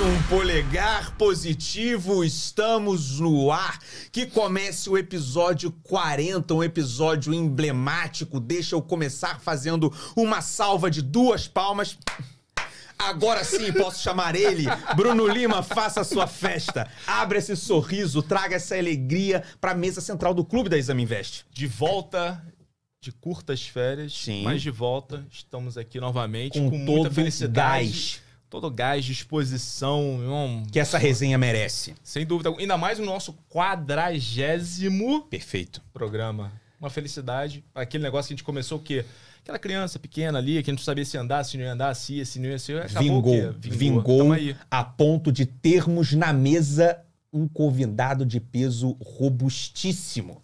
Um polegar positivo, estamos no ar. Que comece o episódio 40, um episódio emblemático. Deixa eu começar fazendo uma salva de 2 palmas. Agora sim posso chamar ele. Bruno Lima, faça a sua festa. Abra esse sorriso, traga essa alegria para a mesa central do Clube da Exame Invest. De volta de curtas férias, Sim. mas de volta, estamos aqui novamente Com com todo muita felicidade. gás. Todo gás, disposição. Que essa resenha merece. Sem dúvida. Ainda mais o nosso 40º Perfeito. programa. Uma felicidade. Aquele negócio que a gente começou o quê? Aquela criança pequena ali, que a gente não sabia se ia andar, se não ia andar, se ia, se não ia, se ia. Acabou Vingou Tamo aí. a ponto de termos na mesa um convidado de peso robustíssimo.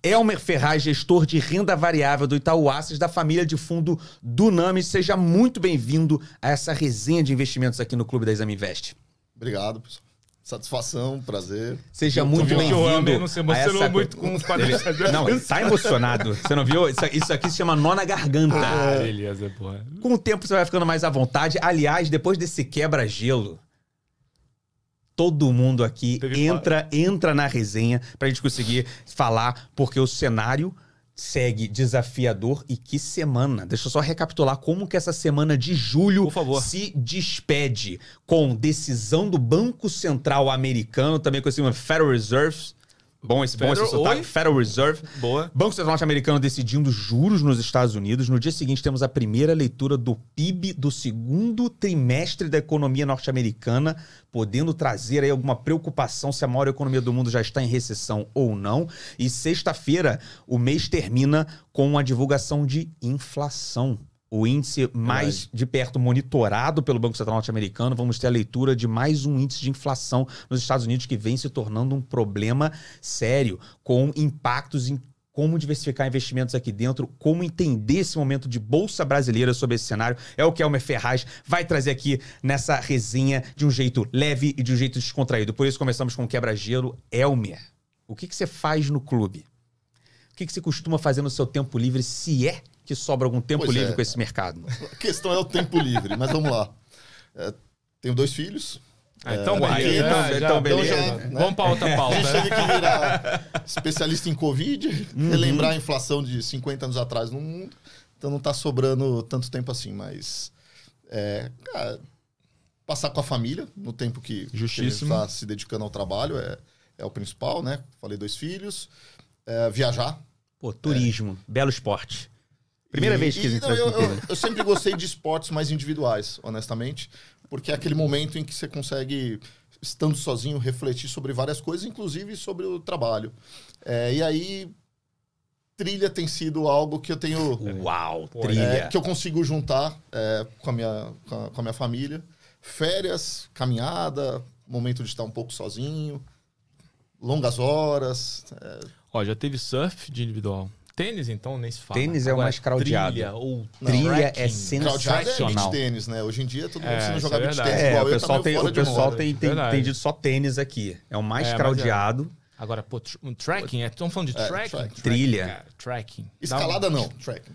Elmer Ferraz, gestor de renda variável do Itaú Asset, da família de fundo Dunami. Seja muito bem-vindo a essa resenha de investimentos aqui no Clube da Exame Invest. Obrigado, pessoal. Satisfação, prazer. Seja muito bem-vindo. O Elmer não se emocionou muito com os quadrinhos. Não, ele tá emocionado. Você não viu? Isso aqui se chama nó na garganta. Ah, beleza, porra. Com o tempo você vai ficando mais à vontade. Aliás, depois desse quebra-gelo, todo mundo aqui entra na resenha pra gente conseguir falar, porque o cenário segue desafiador. E que semana. Deixa eu só recapitular como que essa semana de julho Por favor. se despede com decisão do Banco Central americano, também conhecido como Federal Reserve. Bom esse sotaque. Federal Reserve. Boa. Banco Central norte-americano decidindo juros nos Estados Unidos. No dia seguinte, temos a primeira leitura do PIB do segundo trimestre da economia norte-americana, podendo trazer aí alguma preocupação se a maior economia do mundo já está em recessão ou não. E sexta-feira, o mês termina com a divulgação de inflação. O índice mais de perto monitorado pelo Banco Central norte-americano. Vamos ter a leitura de mais um índice de inflação nos Estados Unidos que vem se tornando um problema sério, com impactos em como diversificar investimentos aqui dentro, como entender esse momento de bolsa brasileira sobre esse cenário. É o que Elmer Ferraz vai trazer aqui nessa resenha de um jeito leve e de um jeito descontraído. Por isso começamos com o quebra-gelo. Elmer, o que você faz no clube? O que você costuma fazer no seu tempo livre, se é que sobra algum tempo livre com esse mercado? A questão é o tempo livre, mas vamos lá. Tenho 2 filhos. Então, beleza. Né? Vamos para outra pauta. A gente teve que virar especialista em Covid, relembrar a inflação de 50 anos atrás no mundo. Então não está sobrando tanto tempo assim, mas cara, passar com a família no tempo que ele está se dedicando ao trabalho é o principal, né? Falei 2 filhos. Viajar. Pô, turismo, belo esporte. Primeira vez que eu sempre gostei de esportes mais individuais, honestamente, porque é aquele momento em que você consegue, estando sozinho, refletir sobre várias coisas, inclusive sobre o trabalho. E aí, trilha tem sido algo que eu tenho... Uau, trilha! Que eu consigo juntar com a minha família. Férias, caminhada, momento de estar um pouco sozinho, longas horas. Ó, já teve surf de individual. Tênis, então, nem se fala. Tênis é o mais craudiado. Trilha é sensacional. É beach tênis, né? Hoje em dia, todo mundo precisa jogar beach tênis. O pessoal tem dito só tênis aqui. É o mais craudiado. Agora, pô, tracking, estamos falando de tracking? Trilha. Tracking. Escalada não, tracking.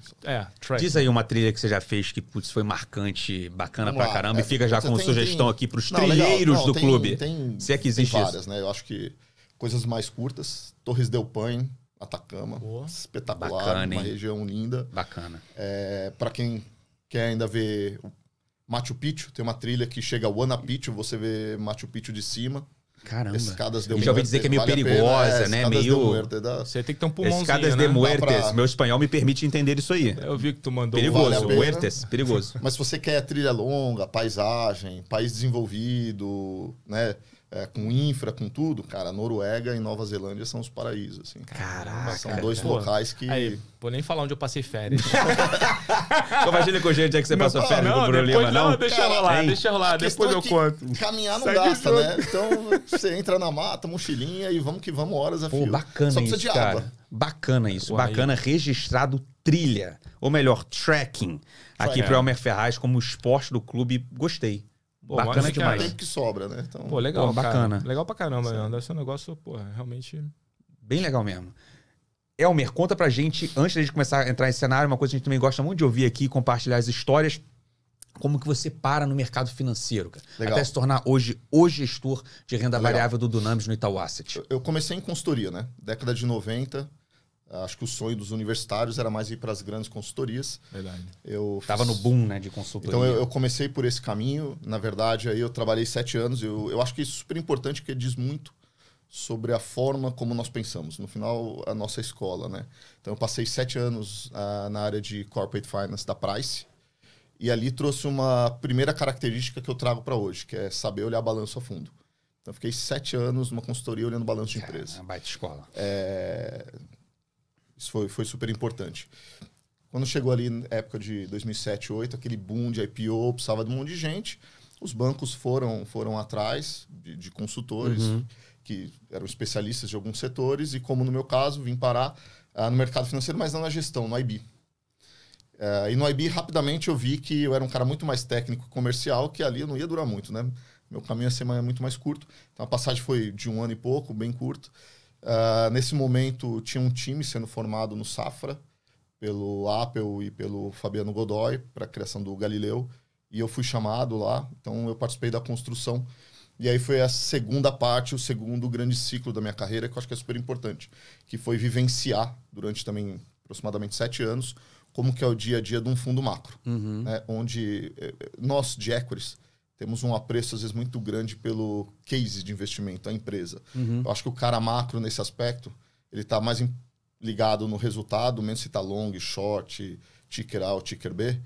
Tracking. Diz aí uma trilha que você já fez que foi marcante, bacana pra caramba. E fica já como sugestão aqui pros trilheiros do clube. Se é que existe tem várias, né? Eu acho que coisas mais curtas. Torres del Paine, Atacama. Boa. Espetacular, Bacana, uma região linda. Bacana. Para quem quer ainda ver Machu Picchu, tem uma trilha que chega a Huayna Picchu, você vê Machu Picchu de cima. Caramba. Escadas de Eu já ouvi dizer que é meio perigosa, né? Meio... Você tem que ter um pulmãozinho, Escadas de Muertes. Meu espanhol me permite entender isso aí. Eu vi que tu mandou. Perigoso, Muertes, perigoso. Mas se você quer trilha longa, paisagem, país desenvolvido, né? Com infra, com tudo, cara, Noruega e Nova Zelândia são os paraísos, assim. Caraca. São 2 locais que... Aí, vou nem falar onde eu passei férias. Compartilha com a gente, é que você passou férias com o Bruno Lima, não? Deixa rolar, depois eu conto. Caminhar não gasta, né? Então, você entra na mata, mochilinha e vamos que vamos, horas a fio. Pô, bacana Só precisa isso, de cara. água. Bacana isso, bacana. Registrado trilha, ou melhor, trekking, aqui pro Elmer Ferraz como esporte do clube. Gostei. Pô, bacana demais. É o tempo que sobra, né? Então, pô, legal, pô, bacana. Cara. Legal pra caramba, né? Deve ser um negócio, pô, realmente... Bem legal mesmo. Elmer, conta pra gente, antes de começar a entrar em cenário, uma coisa que a gente também gosta muito de ouvir aqui, compartilhar as histórias. como que você para no mercado financeiro, cara. Legal. Até se tornar hoje o gestor de renda variável do Dunamis no Itaú Asset. Eu comecei em consultoria, né? Década de 90, acho que o sonho dos universitários era mais ir para as grandes consultorias. Verdade. Tava no boom, né, de consultoria. Então eu comecei por esse caminho. Na verdade, aí eu trabalhei 7 anos. Eu acho que isso é super importante, porque diz muito sobre a forma como nós pensamos. No final, a nossa escola, né? Então eu passei 7 anos na área de Corporate Finance da Price. E ali trouxe uma primeira característica que eu trago para hoje, que é saber olhar balanço a fundo. Então, eu fiquei 7 anos numa consultoria olhando balanço de empresa. É uma baita escola. Isso foi super importante. Quando chegou ali na época de 2007, 2008, aquele boom de IPO, precisava de um monte de gente, os bancos foram atrás de consultores que eram especialistas de alguns setores e, como no meu caso, vim parar no mercado financeiro, mas não na gestão, no IB. E no IB, rapidamente, eu vi que eu era um cara muito mais técnico e comercial, que ali eu não ia durar muito, né? Meu caminho ia ser muito mais curto. Então, a passagem foi de 1 ano e pouco, bem curto. Nesse momento, tinha um time sendo formado no Safra, pelo Apple e pelo Fabiano Godoy, para a criação do Galileu. E eu fui chamado lá, então eu participei da construção. E aí foi a segunda parte, o segundo grande ciclo da minha carreira, que eu acho que é super importante, que foi vivenciar, durante também aproximadamente 7 anos, como que é o dia a dia de um fundo macro, né? Onde nós, de equities, temos um apreço, às vezes, muito grande pelo case de investimento, a empresa. Eu acho que o cara macro, nesse aspecto, ele está mais ligado no resultado, menos se está long, short, ticker A ou ticker B.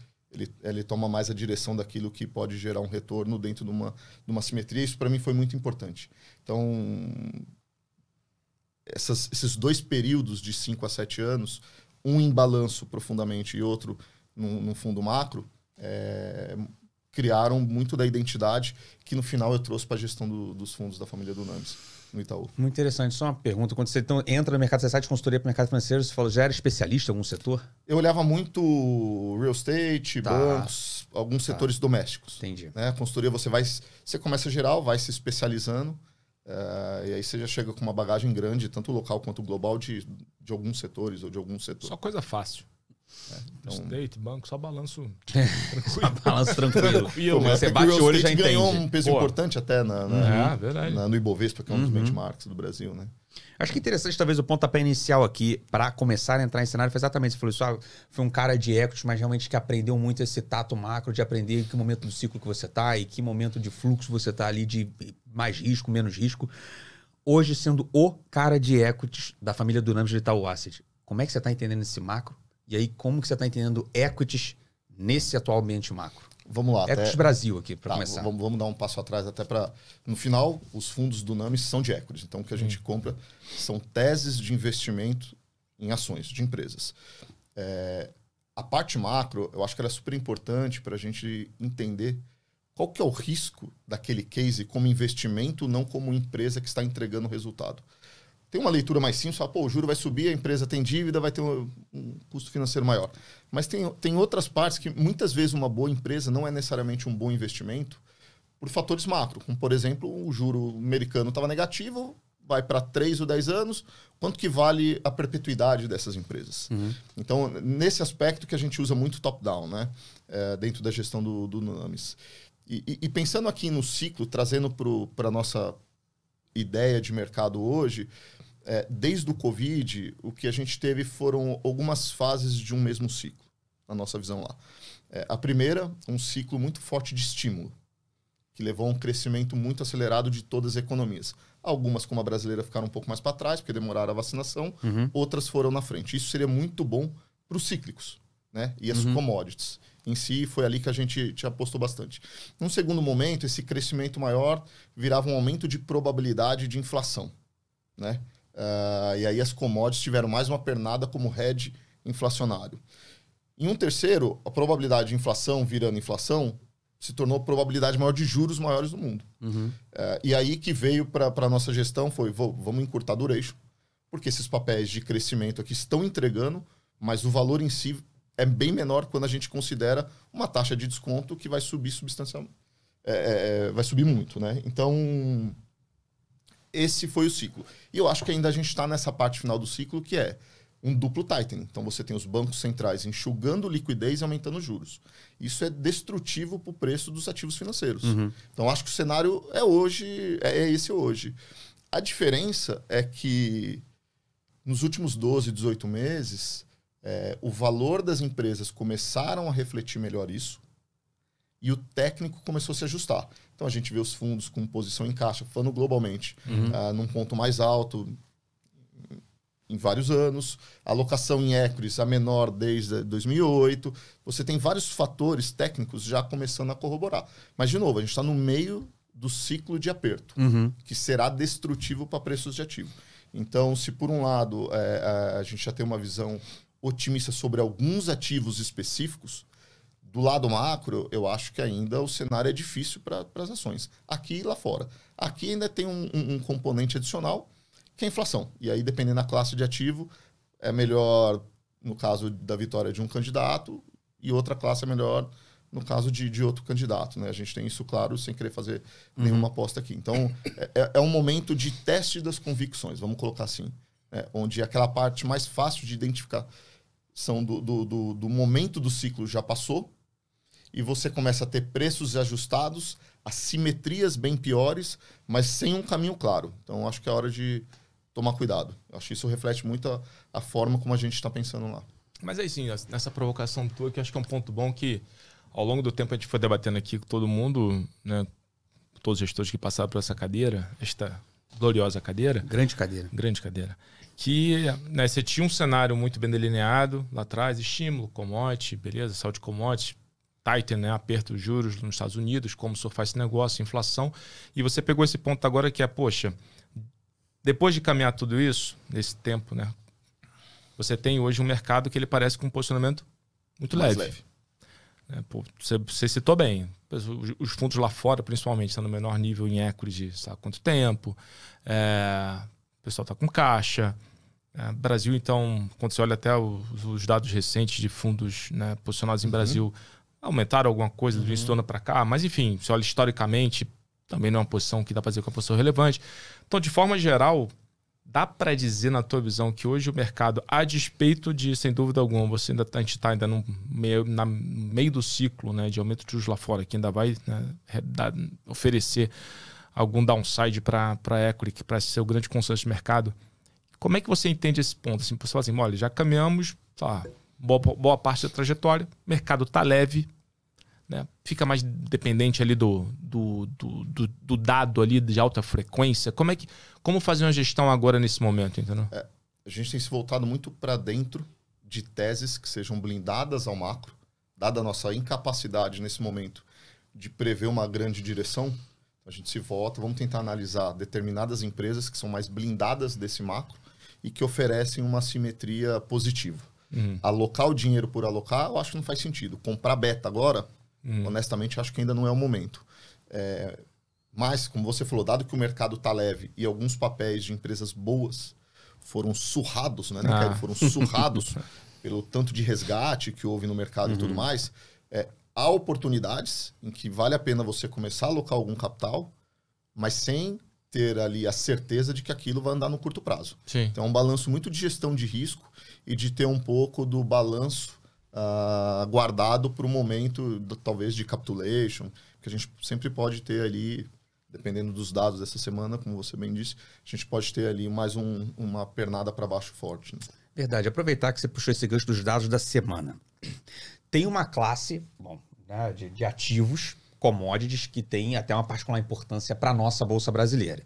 Ele toma mais a direção daquilo que pode gerar um retorno dentro de uma simetria. Isso, para mim, foi muito importante. Então, esses 2 períodos de 5 a 7 anos, um em balanço profundamente e outro num fundo macro, criaram muito da identidade que, no final, eu trouxe para a gestão dos fundos da família Dunamis, no Itaú. Muito interessante. Só uma pergunta. Quando você então entra no mercado, você sai de consultoria para o mercado financeiro, você falou, já era especialista em algum setor? Eu olhava muito real estate, bancos, alguns setores domésticos. Entendi. Né? A consultoria, você começa geral, vai se especializando, e aí você já chega com uma bagagem grande, tanto local quanto global, de alguns setores ou de algum setor. Só coisa fácil. Então, State, banco, só balanço Só balanço tranquilo. Pô, Mas você bate o olho e já entende. ganhou um peso importante até no Ibovespa, que é um dos benchmarks do Brasil, né? Acho que é interessante, talvez, o pontapé inicial aqui, para começar a entrar em cenário, foi exatamente, você falou isso, foi um cara de equity, mas realmente que aprendeu muito esse tato macro, de aprender em que momento do ciclo que você está e que momento de fluxo você está ali, de mais risco, menos risco. Hoje, sendo o cara de equities da família Dunamis de Itaú Asset, como é que você está entendendo esse macro? E aí, como que você está entendendo equities nesse atual ambiente macro? Vamos lá. Equities Brasil aqui, para começar. Vamos dar um passo atrás até para... No final, os fundos Dunamis são de equities. Então, o que a gente compra são teses de investimento em ações de empresas. A parte macro, eu acho que ela é super importante para a gente entender qual que é o risco daquele case como investimento, não como empresa que está entregando resultado. Tem uma leitura mais simples, fala, o juro vai subir, a empresa tem dívida, vai ter um custo financeiro maior. Mas tem outras partes que, muitas vezes, uma boa empresa não é necessariamente um bom investimento por fatores macro. Como, por exemplo, o juro americano estava negativo, vai para 3 ou 10 anos, quanto que vale a perpetuidade dessas empresas? Então, nesse aspecto que a gente usa muito top-down, né? Dentro da gestão do Dunamis. E pensando aqui no ciclo, trazendo para a nossa ideia de mercado hoje... desde o Covid, o que a gente teve foram algumas fases de um mesmo ciclo, na nossa visão lá. A primeira, um ciclo muito forte de estímulo, que levou a um crescimento muito acelerado de todas as economias. Algumas, como a brasileira, ficaram um pouco mais para trás, porque demoraram a vacinação, outras foram na frente. Isso seria muito bom para os cíclicos, né? E as commodities. Em si, foi ali que a gente apostou bastante. Num segundo momento, esse crescimento maior virava um aumento de probabilidade de inflação, né? E aí as commodities tiveram mais uma pernada como hedge inflacionário. Em um terceiro, a probabilidade de inflação virando inflação se tornou a probabilidade maior de juros maiores do mundo. E aí que veio para a nossa gestão foi, vamos encurtar duration, porque esses papéis de crescimento aqui estão entregando, mas o valor em si é bem menor quando a gente considera uma taxa de desconto que vai subir substancialmente. Vai subir muito, né? Então... esse foi o ciclo. E eu acho que ainda a gente está nessa parte final do ciclo, que é um duplo tightening. Então, você tem os bancos centrais enxugando liquidez e aumentando juros. Isso é destrutivo para o preço dos ativos financeiros. Então, acho que o cenário é esse hoje. A diferença é que nos últimos 12, 18 meses, o valor das empresas começaram a refletir melhor isso e o técnico começou a se ajustar. Então, a gente vê os fundos com posição em caixa, falando globalmente, num ponto mais alto em vários anos. A alocação em equities a menor desde 2008. Você tem vários fatores técnicos já começando a corroborar. Mas, de novo, a gente está no meio do ciclo de aperto, que será destrutivo para preços de ativo. Então, se por um lado a gente já tem uma visão otimista sobre alguns ativos específicos, do lado macro, eu acho que ainda o cenário é difícil para as ações. Aqui e lá fora. Aqui ainda tem um componente adicional, que é a inflação. E aí, dependendo da classe de ativo, é melhor no caso da vitória de um candidato e outra classe é melhor no caso de outro candidato. Né? A gente tem isso claro, sem querer fazer nenhuma aposta aqui. Então, é um momento de teste das convicções, vamos colocar assim. Onde aquela parte mais fácil de identificação do momento do ciclo já passou e você começa a ter preços ajustados, assimetrias bem piores, mas sem um caminho claro. Então, acho que é hora de tomar cuidado. Acho que isso reflete muito a forma como a gente está pensando lá. Mas aí sim, nessa provocação tua, que eu acho que é um ponto bom que ao longo do tempo a gente foi debatendo aqui com todo mundo, né, todos os gestores que passaram por essa cadeira, esta gloriosa cadeira. Grande cadeira. Grande cadeira. Que, né, você tinha um cenário muito bem delineado lá atrás, estímulo, commodity, beleza, saúde commodity, tighten, né, aperto de juros nos Estados Unidos, como surfar esse negócio, inflação. E você pegou esse ponto agora que é, poxa, depois de caminhar tudo isso, nesse tempo, né, você tem hoje um mercado que ele parece com um posicionamento muito leve. Pô, você citou bem. Os fundos lá fora, principalmente, estão no menor nível em equity de sabe quanto tempo. O pessoal está com caixa. Brasil, então, quando você olha até os dados recentes de fundos, né, posicionados em Brasil, aumentaram alguma coisa do início do ano para cá. Mas, enfim, se olha historicamente, também não é uma posição que dá para dizer que é uma posição relevante. Então, de forma geral, dá para dizer, na tua visão, que hoje o mercado, a despeito de, sem dúvida alguma, a gente está ainda no meio do ciclo, né, de aumento de juros lá fora, que ainda vai, né, oferecer algum downside para a equity, que parece ser o grande consenso de mercado. Como é que você entende esse ponto? Assim, você fala assim, olha, já caminhamos boa parte da trajetória, o mercado está leve, né, fica mais dependente ali do dado ali de alta frequência. Como fazer uma gestão agora nesse momento, entendeu? A gente tem se voltado muito para dentro de teses que sejam blindadas ao macro, dada a nossa incapacidade nesse momento de prever uma grande direção. A gente se volta, vamos tentar analisar determinadas empresas que são mais blindadas desse macro e que oferecem uma simetria positiva. Alocar o dinheiro por alocar, eu acho que não faz sentido. Comprar beta agora, honestamente, acho que ainda não é o momento. Mas, como você falou, dado que o mercado está leve e alguns papéis de empresas boas foram surrados, né? Foram surrados pelo tanto de resgate que houve no mercado e tudo mais, há oportunidades em que vale a pena você começar a alocar algum capital, mas sem ter ali a certeza de que aquilo vai andar no curto prazo. Sim. Então, é um balanço muito de gestão de risco e de ter um pouco do balanço guardado para o momento, talvez, de capitulation, que a gente sempre pode ter ali, dependendo dos dados dessa semana, como você bem disse, a gente pode ter ali mais uma pernada para baixo forte. Né? Verdade. Aproveitar que você puxou esse gancho dos dados da semana. Tem uma classe né, de ativos, commodities, que tem até uma particular importância para a nossa Bolsa Brasileira.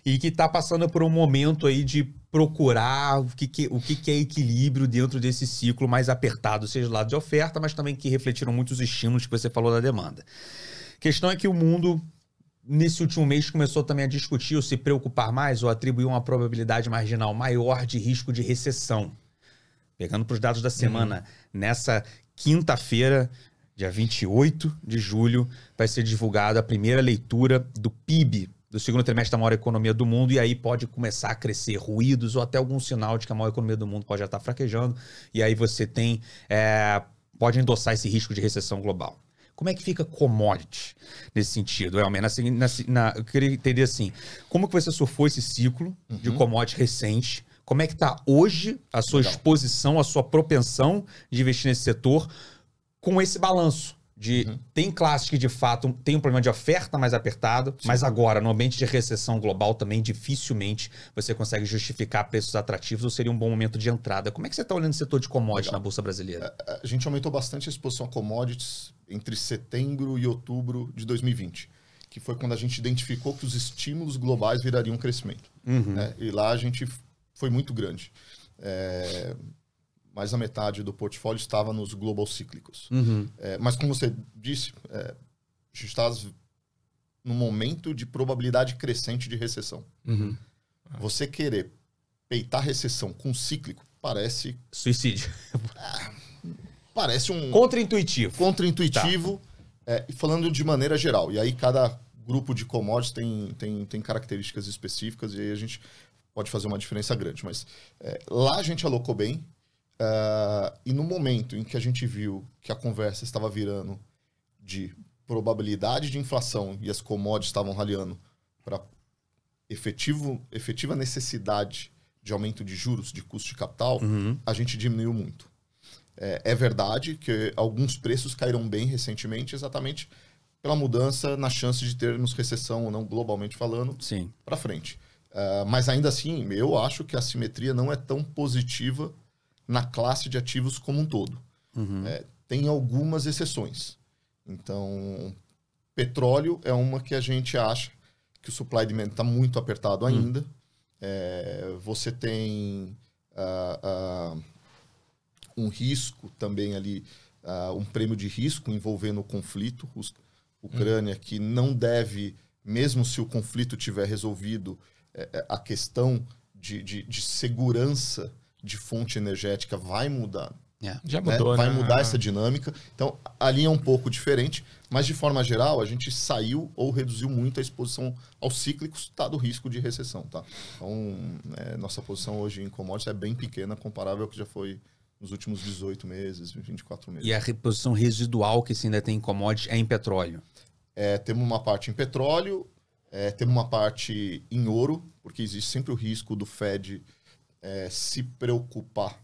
E que está passando por um momento aí de procurar o que é equilíbrio dentro desse ciclo mais apertado, seja do lado de oferta, mas também que refletiram muitos estímulos que você falou da demanda. A questão é que o mundo, nesse último mês, começou também a discutir ou se preocupar mais ou atribuir uma probabilidade marginal maior de risco de recessão. Pegando para os dados da semana, nessa quinta-feira, dia 28 de julho, vai ser divulgada a primeira leitura do PIB, do segundo trimestre da maior economia do mundo, e aí pode começar a crescer ruídos ou até algum sinal de que a maior economia do mundo pode já estar fraquejando, e aí você tem, pode endossar esse risco de recessão global. Como é que fica commodity nesse sentido, Elmer? Eu queria entender assim, como que você surfou esse ciclo de commodity recente, Como é que está hoje a sua exposição, a sua propensão de investir nesse setor com esse balanço? Tem classes que, de fato, tem um problema de oferta mais apertado, mas agora, no ambiente de recessão global, também dificilmente você consegue justificar preços atrativos ou seria um bom momento de entrada. Como é que você está olhando o setor de commodities na Bolsa Brasileira? A gente aumentou bastante a exposição a commodities entre setembro e outubro de 2020, que foi quando a gente identificou que os estímulos globais virariam um crescimento. Né? E lá a gente foi muito grande. Mais da metade do portfólio estava nos global cíclicos. Mas como você disse, a gente está num momento de probabilidade crescente de recessão. Você querer peitar recessão com cíclico parece... Suicídio. Parece um... Contra-intuitivo. Contra-intuitivo, falando de maneira geral. E aí cada grupo de commodities tem características específicas e aí a gente pode fazer uma diferença grande. Mas lá a gente alocou bem. E no momento em que a gente viu que a conversa estava virando de probabilidade de inflação e as commodities estavam ralhando para efetiva necessidade de aumento de juros, de custo de capital, a gente diminuiu muito. É verdade que alguns preços caíram bem recentemente, exatamente pela mudança na chance de termos recessão ou não, globalmente falando, para frente. Mas ainda assim, eu acho que a simetria não é tão positiva na classe de ativos como um todo. Tem algumas exceções. Então, petróleo é uma que a gente acha que o supply demand está muito apertado ainda. Você tem um risco também ali, um prêmio de risco envolvendo o conflito. Ucrânia, que não deve, mesmo se o conflito tiver resolvido, a questão de segurança de fonte energética vai mudar. Já mudou, Vai mudar essa dinâmica. Então, ali é um pouco diferente, mas de forma geral, a gente saiu ou reduziu muito a exposição aos cíclicos, dado o risco de recessão. Tá? Então, nossa posição hoje em commodities é bem pequena, comparável ao que já foi nos últimos 18 meses, 24 meses. E a reposição residual que se ainda tem em commodities é em petróleo? Temos uma parte em petróleo, temos uma parte em ouro, porque existe sempre o risco do Fed se preocupar.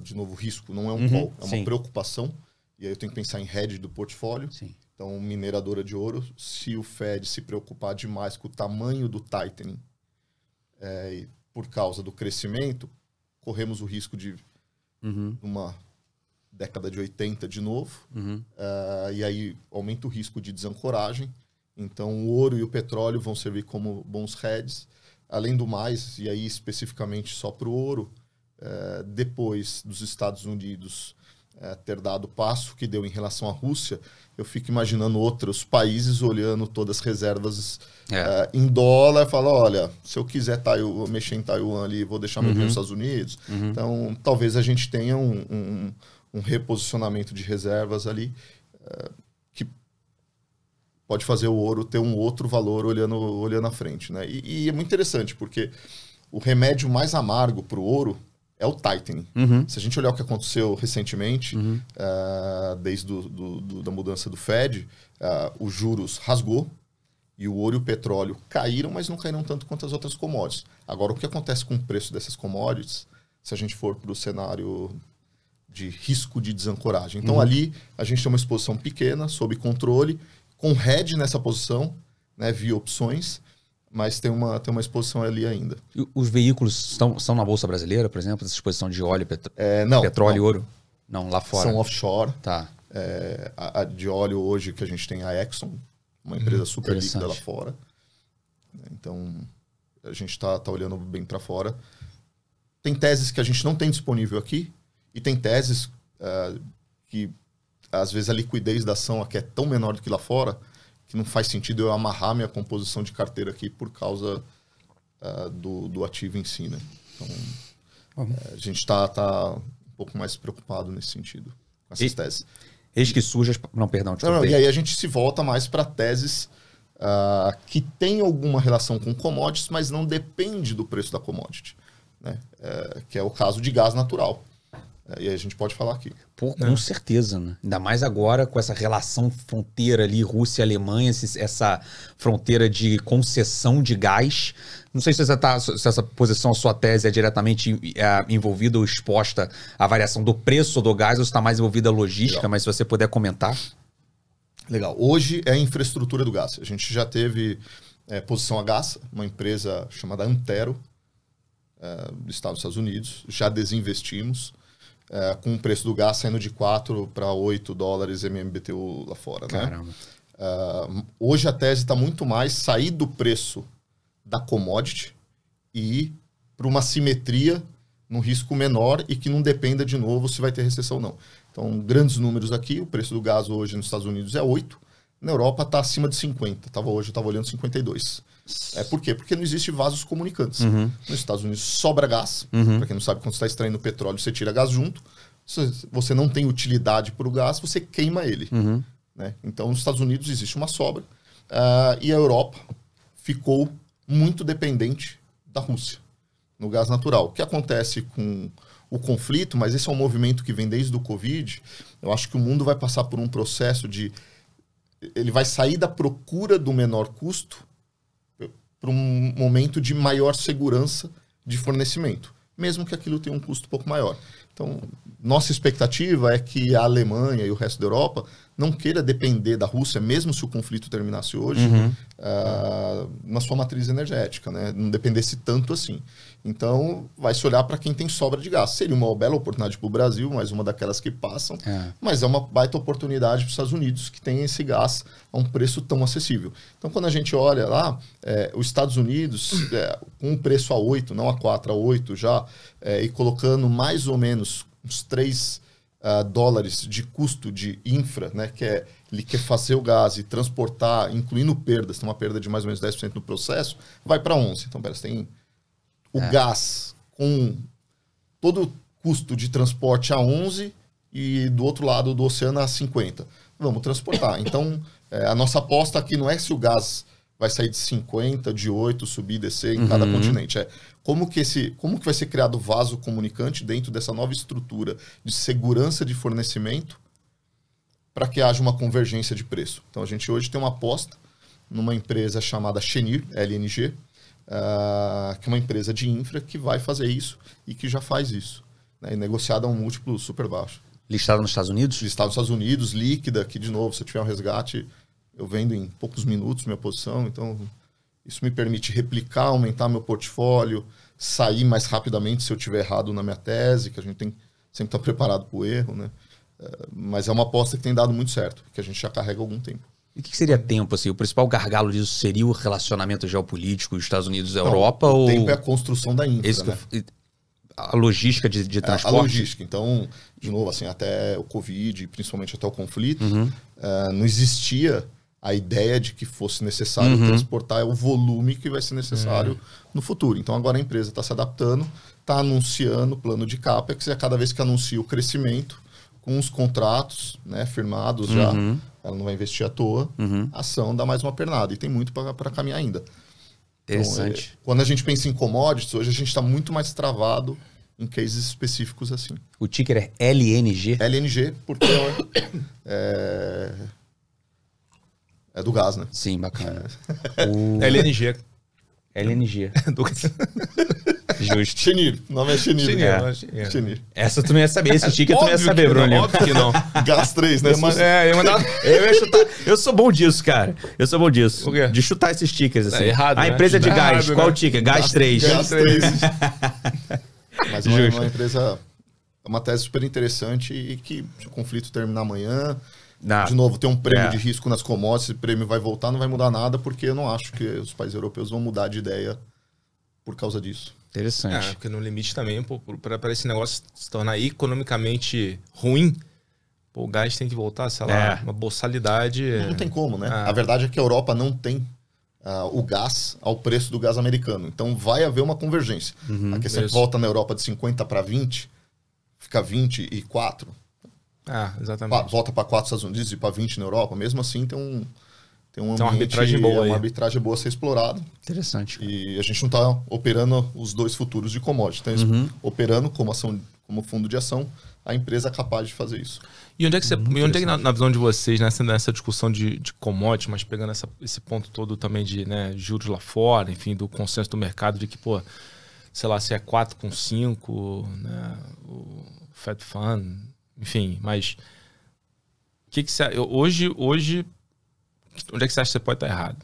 De novo, risco não é um call, é uma preocupação. E aí eu tenho que pensar em hedge do portfólio. Então, mineradora de ouro, se o Fed se preocupar demais com o tamanho do tightening por causa do crescimento, corremos o risco de uma década de 80 de novo. E aí aumenta o risco de desancoragem. Então, o ouro e o petróleo vão servir como bons hedges. Além do mais, e aí especificamente só para o ouro, depois dos Estados Unidos ter dado o passo que deu em relação à Rússia, eu fico imaginando outros países olhando todas as reservas em dólar e falam, olha, se eu quiser mexer em Taiwan ali, vou deixar meu dinheiro nos Estados Unidos. Então, talvez a gente tenha um reposicionamento de reservas ali que pode fazer o ouro ter um outro valor olhando à frente. Né? E é muito interessante, porque o remédio mais amargo para o ouro é o tightening. Se a gente olhar o que aconteceu recentemente, desde da mudança do Fed, os juros rasgou e o ouro e o petróleo caíram, mas não caíram tanto quanto as outras commodities. Agora, o que acontece com o preço dessas commodities, se a gente for para o cenário de risco de desancoragem? Então, ali a gente tem uma exposição pequena, sob controle, com hedge nessa posição, né, via opções, mas tem uma exposição ali ainda. E os veículos são na Bolsa Brasileira, por exemplo, essa exposição de óleo, não, petróleo e ouro? Não, lá fora. São offshore. Tá. A de óleo hoje que a gente tem a Exxon, uma empresa super líquida lá fora. Então, a gente está olhando bem para fora. Tem teses que a gente não tem disponível aqui e tem teses que, às vezes, a liquidez da ação aqui é tão menor do que lá fora que não faz sentido eu amarrar minha composição de carteira aqui por causa do ativo em si, né? Então, a gente está um pouco mais preocupado nesse sentido, com essas teses. Eis que surge... Não, perdão, e aí a gente se volta mais para teses que tem alguma relação com commodities, mas não depende do preço da commodity, né? Que é o caso de gás natural. E aí a gente pode falar aqui. Pô, com certeza, né? Ainda mais agora com essa relação fronteira ali, Rússia e Alemanha, essa fronteira de concessão de gás. Não sei se essa posição, a sua tese é diretamente envolvida ou exposta à variação do preço do gás, ou se está mais envolvida a logística, mas se você puder comentar. Legal. Hoje é a infraestrutura do gás. A gente já teve posição a gás, uma empresa chamada Antero, do Estados Unidos. Já desinvestimos, com o preço do gás saindo de 4 para 8 dólares MMBTU lá fora. Caramba. Né? Hoje a tese está muito mais sair do preço da commodity e ir para uma simetria num risco menor e que não dependa de novo se vai ter recessão ou não. Então, grandes números aqui, o preço do gás hoje nos Estados Unidos é 8, na Europa está acima de 50, hoje eu estava olhando 52. Por quê? Porque não existe vasos comunicantes. Nos Estados Unidos sobra gás, para quem não sabe, quando você está extraindo petróleo, você tira gás junto, se você não tem utilidade para o gás, você queima ele. Né? Então, nos Estados Unidos existe uma sobra, e a Europa ficou muito dependente da Rússia no gás natural. O que acontece com o conflito, mas esse é um movimento que vem desde o Covid, eu acho que o mundo vai passar por um processo de... Ele vai sair da procura do menor custo para um momento de maior segurança de fornecimento, mesmo que aquilo tenha um custo um pouco maior. Então, nossa expectativa é que a Alemanha e o resto da Europa não queira depender da Rússia, mesmo se o conflito terminasse hoje, na sua matriz energética, né? Não dependesse tanto assim. Então, vai se olhar para quem tem sobra de gás. Seria uma bela oportunidade para o Brasil, mais uma daquelas que passam, mas é uma baita oportunidade para os Estados Unidos, que tem esse gás a um preço tão acessível. Então, quando a gente olha lá, os Estados Unidos, com um preço a 8, não a 4, a 8 já, e colocando mais ou menos uns 3 dólares de custo de infra, né, que é liquefazer o gás e transportar, incluindo perdas, tem uma perda de mais ou menos 10% no processo, vai para 11. Então, você tem o gás com todo o custo de transporte a 11 e do outro lado do oceano a 50. Vamos transportar. Então, a nossa aposta aqui não é se o gás vai sair de 50, de 8, subir e descer em cada continente. Como que vai ser criado vaso comunicante dentro dessa nova estrutura de segurança de fornecimento para que haja uma convergência de preço. Então, a gente hoje tem uma aposta numa empresa chamada Cheniere, LNG, que é uma empresa de infra que vai fazer isso e que já faz isso. Né? E negociada a um múltiplo super baixo. Listada nos Estados Unidos? Listada nos Estados Unidos, líquida, que de novo, se eu tiver um resgate, eu vendo em poucos minutos minha posição. Então, isso me permite replicar, aumentar meu portfólio, sair mais rapidamente se eu tiver errado na minha tese, que a gente tem sempre estar preparado para o erro. Né? Mas é uma aposta que tem dado muito certo, que a gente já carrega há algum tempo. E o que seria tempo? Assim? O principal gargalo disso seria o relacionamento geopolítico dos Estados Unidos e Europa? O tempo é a construção da infra, né? A logística de transporte? A logística. Então, de novo, assim, até o Covid, principalmente até o conflito, não existia a ideia de que fosse necessário transportar o volume que vai ser necessário no futuro. Então, agora a empresa está se adaptando, está anunciando o plano de CAPEX, e a cada vez que anuncia o crescimento, com os contratos, né, firmados já, ela não vai investir à toa, a ação dá mais uma pernada. E tem muito para caminhar ainda. Interessante. Então, quando a gente pensa em commodities, hoje a gente está muito mais travado em cases específicos assim. O ticker é LNG? LNG, porque é do gás, né? Sim, bacana. LNG. LNG. Justo. Cheniere. O nome é Cheniere. Cheniere. Essa tu não ia saber. Esse ticker tu não ia saber, Bruno. Óbvio que não. Gás 3, né? Eu ia chutar. Eu sou bom disso, cara. Eu sou bom disso. O quê? De chutar esses tickers, assim. Errado, a empresa de gás. Errado, qual né? o ticker? Gás 3. Gás 3. Mas é uma empresa... É uma tese super interessante e que, se o conflito terminar amanhã... De novo, tem um prêmio de risco nas commodities, o prêmio vai voltar, não vai mudar nada, porque eu não acho que os países europeus vão mudar de ideia por causa disso. Interessante. Porque no limite também, para esse negócio se tornar economicamente ruim, o gás tem que voltar, sei lá, uma boçalidade. Não tem como, né? A verdade é que a Europa não tem o gás ao preço do gás americano. Então vai haver uma convergência. A questão é que volta na Europa de 50 para 20, fica 24. Exatamente. Volta para 4 Estados Unidos e para 20 na Europa. Mesmo assim, tem um ambiente, uma arbitragem boa aí. Uma arbitragem boa a ser explorada. Interessante. E a gente não está operando os dois futuros de commodity. Estamos operando como como fundo de ação, a empresa é capaz de fazer isso. E onde é que na visão de vocês, nessa discussão de commodity, mas pegando esse ponto todo também de, né, juros lá fora, enfim, do consenso do mercado de que, pô, sei lá, se é 4,5, né, o Fed Fund, enfim, mas o que você hoje, onde é que você acha que você pode estar errado?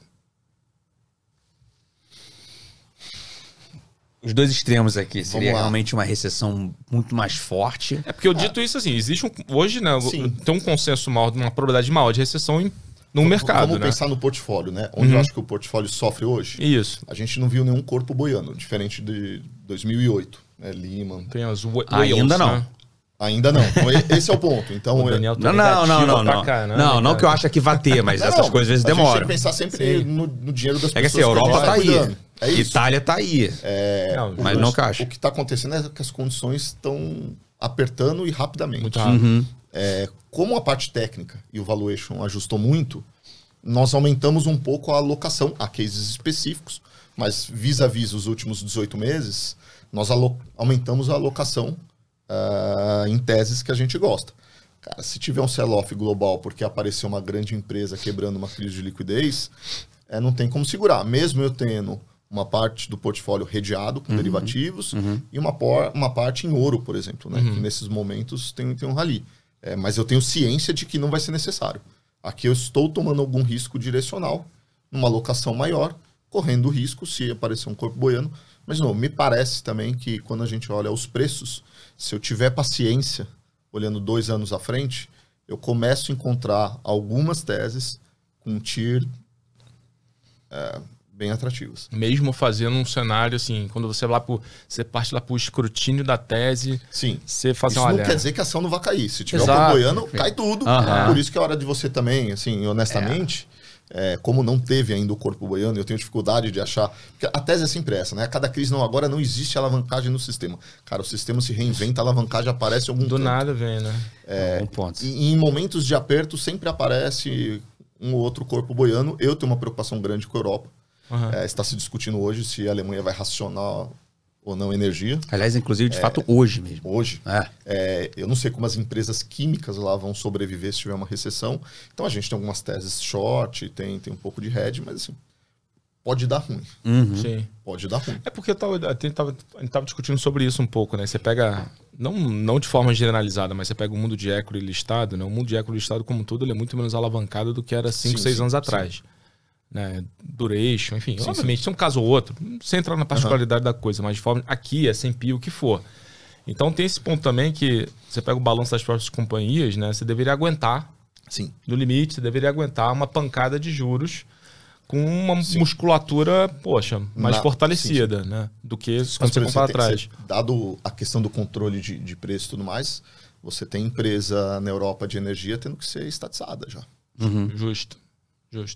Os dois extremos aqui. Seria realmente uma recessão muito mais forte. É porque eu dito isso assim, existe hoje, né, tem um consenso maior, uma probabilidade maior de recessão no mercado. Vamos pensar no portfólio, né? Onde eu acho que o portfólio sofre hoje. Isso. A gente não viu nenhum corpo boiano, diferente de 2008, né? Lehman. Tem as ainda não. Né? Ainda não. Então, esse é o ponto. Então, o Daniel não que eu acho que vai ter, mas essas coisas às vezes demoram. A gente tem que pensar sempre no dinheiro das pessoas. É que assim, a Europa tá aí. É isso. Itália tá aí. Mas não caixa. O que está acontecendo é que as condições estão apertando e rapidamente. Muito rápido. Como a parte técnica e o valuation ajustou muito, nós aumentamos um pouco a alocação a cases específicos, mas vis-a-vis os últimos 18 meses, nós aumentamos a alocação em teses que a gente gosta. Cara, se tiver um sell-off global porque apareceu uma grande empresa quebrando uma crise de liquidez, não tem como segurar. Mesmo eu tendo uma parte do portfólio redeado com derivativos e uma parte em ouro, por exemplo, né? Que nesses momentos tem um rally. Mas eu tenho ciência de que não vai ser necessário. Aqui eu estou tomando algum risco direcional, numa alocação maior, correndo risco se aparecer um corpo boiano. Mas não, me parece também que quando a gente olha os preços, se eu tiver paciência, olhando 2 anos à frente, eu começo a encontrar algumas teses com tier bem atrativas. Mesmo fazendo um cenário assim, quando você parte lá para o escrutínio da tese, sim, você faz isso uma não olhada. quer dizer que a ação não vai cair. Se tiver um corpo boiano, cai tudo. Por isso que é hora de você também, assim, honestamente, como não teve ainda o corpo boiano, eu tenho dificuldade de achar... Porque a tese é sempre essa, né? Cada crise agora não existe alavancagem no sistema. Cara, o sistema se reinventa, a alavancagem aparece em algum Do nada vem, né? E em momentos de aperto sempre aparece um ou outro corpo boiano. Eu tenho uma preocupação grande com a Europa. Está se discutindo hoje se a Alemanha vai racionar ou não energia. Aliás, inclusive, de fato, hoje mesmo. Hoje. Eu não sei como as empresas químicas lá vão sobreviver se tiver uma recessão. Então, a gente tem algumas teses short, tem um pouco de hedge, mas assim, pode dar ruim. Sim. Pode dar ruim. É porque a gente estava discutindo sobre isso um pouco, né? Você pega, não de forma generalizada, mas você pega o mundo de equity listado, né? O mundo de equity listado como um todo, ele é muito menos alavancado do que era 5, 6 anos atrás. Né, duration, enfim, obviamente tem um caso ou outro, sem entrar na particularidade da coisa, mas de forma aqui, S&P, o que for. Então tem esse ponto também que você pega o balanço das próprias companhias, né, você deveria aguentar, no limite, você deveria aguentar uma pancada de juros com uma musculatura, mais fortalecida, né, do que quando você comprar atrás. Dado a questão do controle de preço e tudo mais, você tem empresa na Europa de energia tendo que ser estatizada já. Justo.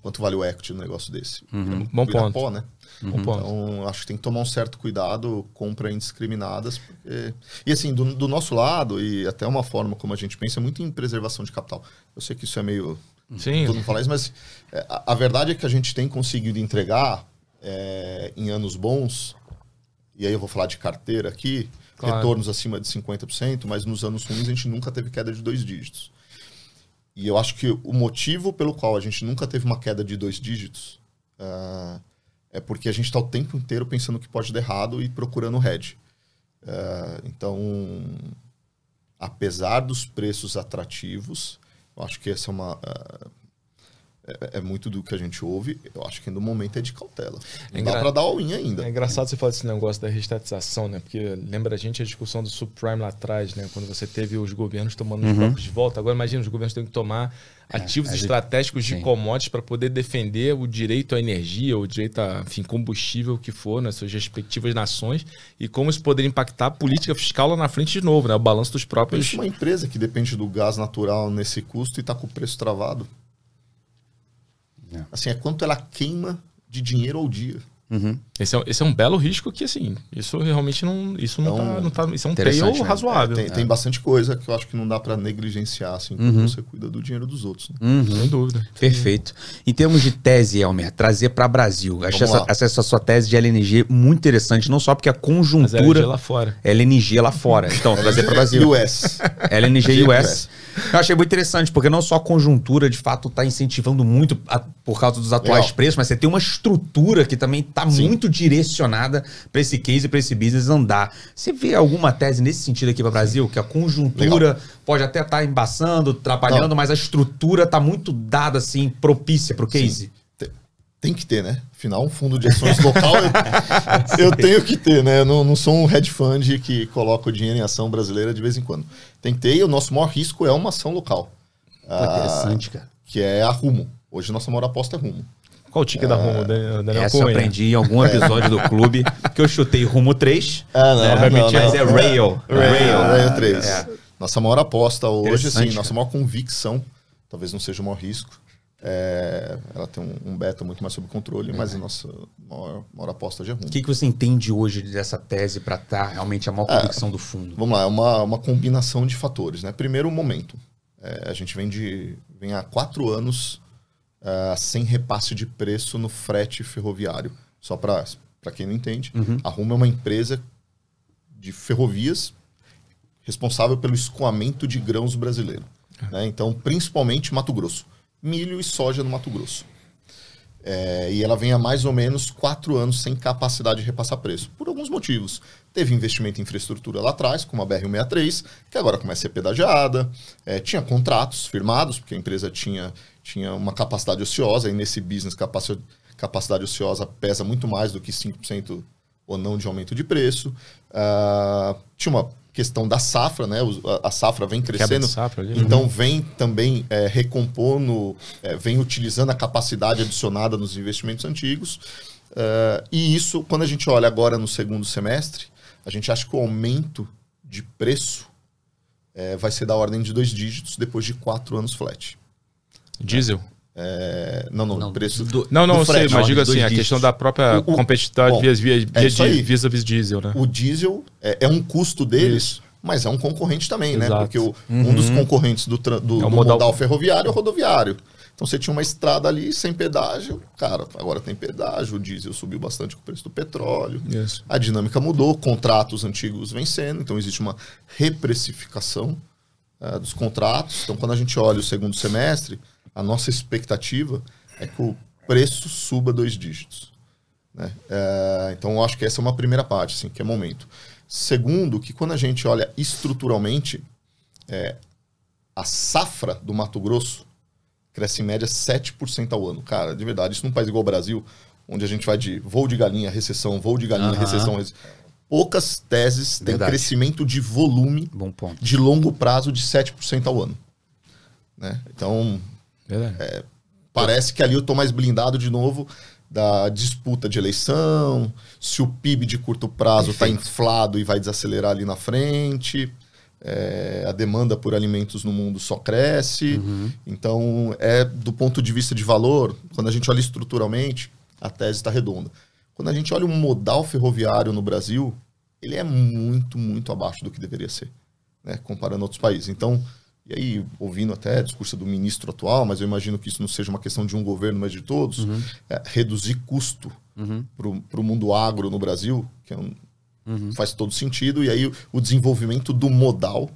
Quanto vale o equity no negócio desse? Bom ponto. Pó, né? Então, acho que tem que tomar um certo cuidado, compra indiscriminadas. Porque... E assim, do nosso lado, e até uma forma como a gente pensa, é muito em preservação de capital. Eu sei que isso é meio... Sim. Todo mundo fala isso, mas a verdade é que a gente tem conseguido entregar em anos bons, e aí eu vou falar de carteira aqui, retornos acima de 50%, mas nos anos ruins a gente nunca teve queda de 2 dígitos. E eu acho que o motivo pelo qual a gente nunca teve uma queda de 2 dígitos é porque a gente está o tempo inteiro pensando o que pode dar errado e procurando hedge. Então, apesar dos preços atrativos, eu acho que essa é muito do que a gente ouve. Eu acho que no momento é de cautela. Não dá para dar all-in ainda. É engraçado você falar desse negócio da reestatização, né? Porque lembra a gente a discussão do subprime lá atrás, né? Quando você teve os governos tomando os blocos de volta. Agora imagina, os governos têm que tomar ativos estratégicos de commodities para poder defender o direito à energia, o direito a combustível, o que for, nas suas respectivas nações, e como isso poderia impactar a política fiscal lá na frente de novo, né? O balanço dos próprios... Pensa uma empresa que depende do gás natural nesse custo e está com o preço travado. Assim, é quanto ela queima de dinheiro ao dia. Esse é um belo risco que, assim, isso realmente não... Isso não tá isso é um tail razoável. Tem bastante coisa que eu acho que não dá para negligenciar, assim, quando você cuida do dinheiro dos outros. Né? Sem dúvida. Perfeito. Em termos de tese, Elmer, trazer para Brasil. Achei essa sua tese de LNG muito interessante, não só porque a conjuntura... LNG lá fora. LNG lá fora. Então, trazer para Brasil. US. LNG US. Eu achei muito interessante, porque não só a conjuntura, de fato, está incentivando muito por causa dos atuais preços, mas você tem uma estrutura que também está muito direcionada para esse case e para esse business andar. Você vê alguma tese nesse sentido aqui para o Brasil? Que a conjuntura pode até estar embaçando, atrapalhando, mas a estrutura está muito dada, assim, propícia para o case? Tem que ter, né? Afinal, um fundo de ações local eu tenho que ter, né? Eu não sou um hedge fund que coloca o dinheiro em ação brasileira de vez em quando. Tem que ter, e o nosso maior risco é uma ação local. Interessante, cara. Que é a Rumo. Hoje, nossa maior aposta é Rumo. Qual o ticket da Rumo, Daniel? Essa eu aprendi em algum episódio do clube, que eu chutei Rumo 3. Obviamente, mas é Rail. Rail 3. Nossa maior aposta hoje, assim, nossa maior convicção, talvez não seja o maior risco, ela tem um beta muito mais sob controle, mas a nossa maior aposta já é Rumo. O que você entende hoje dessa tese para estar realmente a maior convicção do fundo? Vamos lá, é uma combinação de fatores, né? Primeiro, o momento. A gente vem há 4 anos sem repasse de preço no frete ferroviário. Só para quem não entende, a Rumo é uma empresa de ferrovias responsável pelo escoamento de grãos brasileiro. Né? Então, principalmente Mato Grosso. Milho e soja no Mato Grosso. E ela vem há mais ou menos 4 anos sem capacidade de repassar preço. Por alguns motivos. Teve investimento em infraestrutura lá atrás, como a BR-163, que agora começa a ser pedagiada. Tinha contratos firmados, porque a empresa tinha uma capacidade ociosa, e nesse business capacidade ociosa pesa muito mais do que 5% ou não de aumento de preço. Tinha uma questão da safra, né? A safra vem crescendo, então vem também recompondo, vem utilizando a capacidade adicionada nos investimentos antigos. E isso, quando a gente olha agora no segundo semestre, a gente acha que o aumento de preço vai ser da ordem de 2 dígitos depois de 4 anos flat. Diesel? Não, preço Não, sei, mas digo assim, a questão da própria competitividade vis-a-vis diesel, né? O diesel é um custo deles, mas é um concorrente também, né? Porque um dos concorrentes do modal ferroviário é o rodoviário. Então você tinha uma estrada ali sem pedágio, cara, agora tem pedágio, o diesel subiu bastante com o preço do petróleo, a dinâmica mudou, contratos antigos vencendo, então existe uma reprecificação dos contratos. Então quando a gente olha o segundo semestre, a nossa expectativa é que o preço suba 2 dígitos. Né? Então, eu acho que essa é uma primeira parte, assim, que é momento. Segundo, que quando a gente olha estruturalmente, a safra do Mato Grosso cresce em média 7% ao ano. Cara, de verdade, isso num país igual ao Brasil, onde a gente vai de voo de galinha, recessão, voo de galinha, recessão. Poucas teses têm crescimento de volume de longo prazo de 7% ao ano. Né? Então... parece que ali eu estou mais blindado de novo da disputa de eleição, se o PIB de curto prazo está inflado e vai desacelerar ali na frente, a demanda por alimentos no mundo só cresce. Então, do ponto de vista de valor, quando a gente olha estruturalmente, a tese está redonda. Quando a gente olha o modal ferroviário no Brasil, ele é muito, muito abaixo do que deveria ser, né, comparando a outros países. Então, e aí, ouvindo até a discurso do ministro atual, mas eu imagino que isso não seja uma questão de um governo, mas de todos, reduzir custo para o mundo agro no Brasil, que faz todo sentido, e aí o desenvolvimento do modal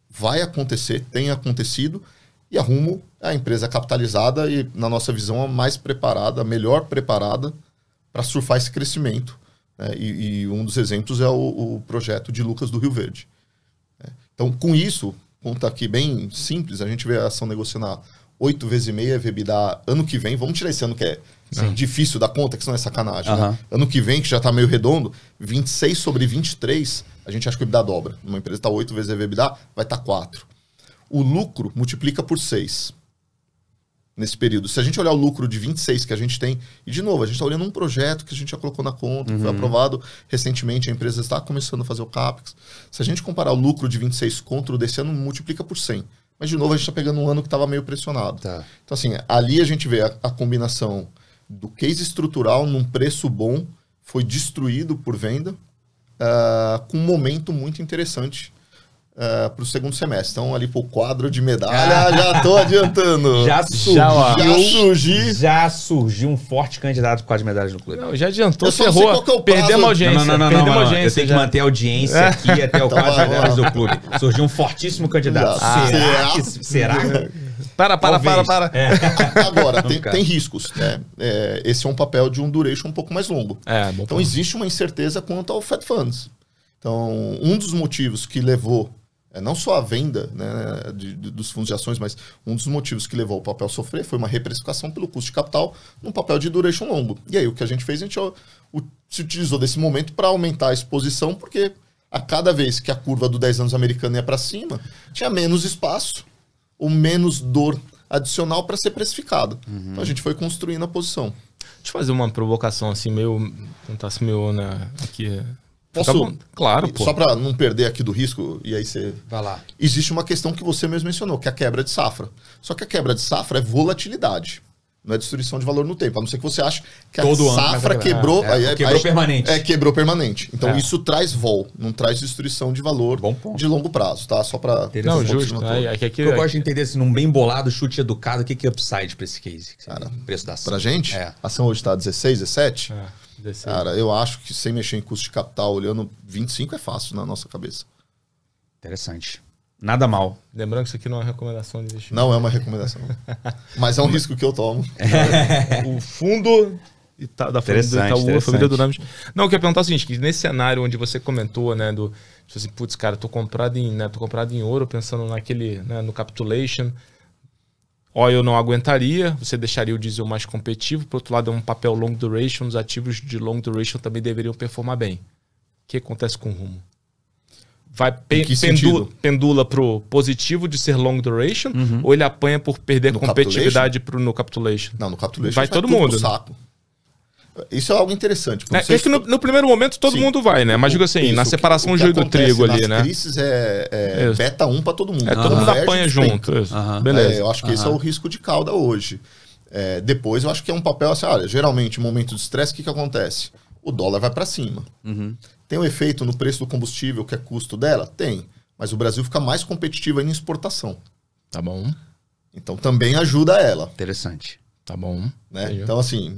vai acontecer, tem acontecido, e a Rumo é a empresa capitalizada e, na nossa visão, a mais preparada, a melhor preparada para surfar esse crescimento. Né? E um dos exemplos é o projeto de Lucas do Rio Verde. Então, com isso... Conta aqui bem simples, a gente vê a ação negociando a 8 vezes e meia, EBITDA ano que vem, vamos tirar esse ano que é difícil da conta, que senão é sacanagem. Né? Ano que vem, que já está meio redondo, 26 sobre 23, a gente acha que o EBITDA dobra. Uma empresa está 8 vezes EBITDA, vai estar 4. O lucro multiplica por 6 nesse período. Se a gente olhar o lucro de 26 que a gente tem, e de novo, a gente está olhando um projeto que a gente já colocou na conta, que foi aprovado recentemente, a empresa está começando a fazer o CAPEX. Se a gente comparar o lucro de 26 contra o desse ano, multiplica por 100. Mas, de novo, a gente está pegando um ano que estava meio pressionado. Então, assim, ali a gente vê a combinação do case estrutural num preço bom foi destruído por venda, com um momento muito interessante para o segundo semestre. Então, ali pro quadro de medalha, já tô adiantando. Já surgiu um forte candidato com as medalhas no clube. Não, já adiantou, Eu só não sei ferrou. qual que é o prazo. Perdemos a audiência. Não. Perdemos a audiência. Eu tenho que manter a audiência aqui até o quadro de medalhas do clube. Surgiu um fortíssimo candidato. Será? Para. Agora, tem riscos. Né? Esse é um papel de um duration um pouco mais longo. Bom então, existe uma incerteza quanto ao Fed Funds. Então, um dos motivos que levou, não só a venda, né, dos fundos de ações, mas um dos motivos que levou o papel a sofrer foi uma reprecificação pelo custo de capital num papel de duration longo. E aí, o que a gente fez, a gente se utilizou desse momento para aumentar a exposição, porque a cada vez que a curva do 10 anos americano ia para cima, tinha menos espaço ou menos dor adicional para ser precificado. Então, a gente foi construindo a posição. Deixa eu fazer uma provocação assim, meio... Tentar se meio, né, aqui... Posso? Claro, pô. Só para não perder aqui do risco, e aí você... Vai lá. Existe uma questão que você mesmo mencionou, que é a quebra de safra. Só que a quebra de safra é volatilidade. Não é destruição de valor no tempo. A não ser que você ache que todo a safra quebrou... quebrou permanente. Quebrou permanente. Então isso traz vol, não traz destruição de valor de longo prazo, tá? Só para... Não, justo. Eu gosto de entender, se num bem bolado, chute educado, o que é upside para esse case? Cara, preço da ação. Pra gente, a ação hoje está 16, 17... Cara, eu acho que sem mexer em custo de capital, olhando 25 é fácil na nossa cabeça. Interessante. Nada mal. Lembrando que isso aqui não é uma recomendação de investimento. Não é uma recomendação. Mas é um risco que eu tomo. O fundo da família do Itaú, a família do Names. Não, eu queria perguntar o seguinte, que nesse cenário onde você comentou, né, tipo assim, putz, cara, tô comprado em ouro, pensando naquele, né, no capitulation... Oil não aguentaria, você deixaria o diesel mais competitivo. Por outro lado, é um papel long duration. Os ativos de long duration também deveriam performar bem. O que acontece com o rumo? Pendula para o positivo de ser long duration ou ele apanha por perder competitividade no capitulation? Não, no capitulation vai todo mundo. Saco. Isso é algo interessante. É que no primeiro momento todo mundo vai, né? Mas digo assim, na separação do joio do trigo ali, né? As crises é beta 1 para todo mundo. Todo mundo apanha junto. Beleza. Eu acho que esse é o risco de cauda hoje. Depois eu acho que é um papel assim, olha, geralmente em momento de estresse, o que acontece? O dólar vai para cima. Tem um efeito no preço do combustível, que é custo dela? Tem. Mas o Brasil fica mais competitivo aí em exportação. Tá bom. Então também ajuda ela. Interessante. Tá bom. Né? Então assim...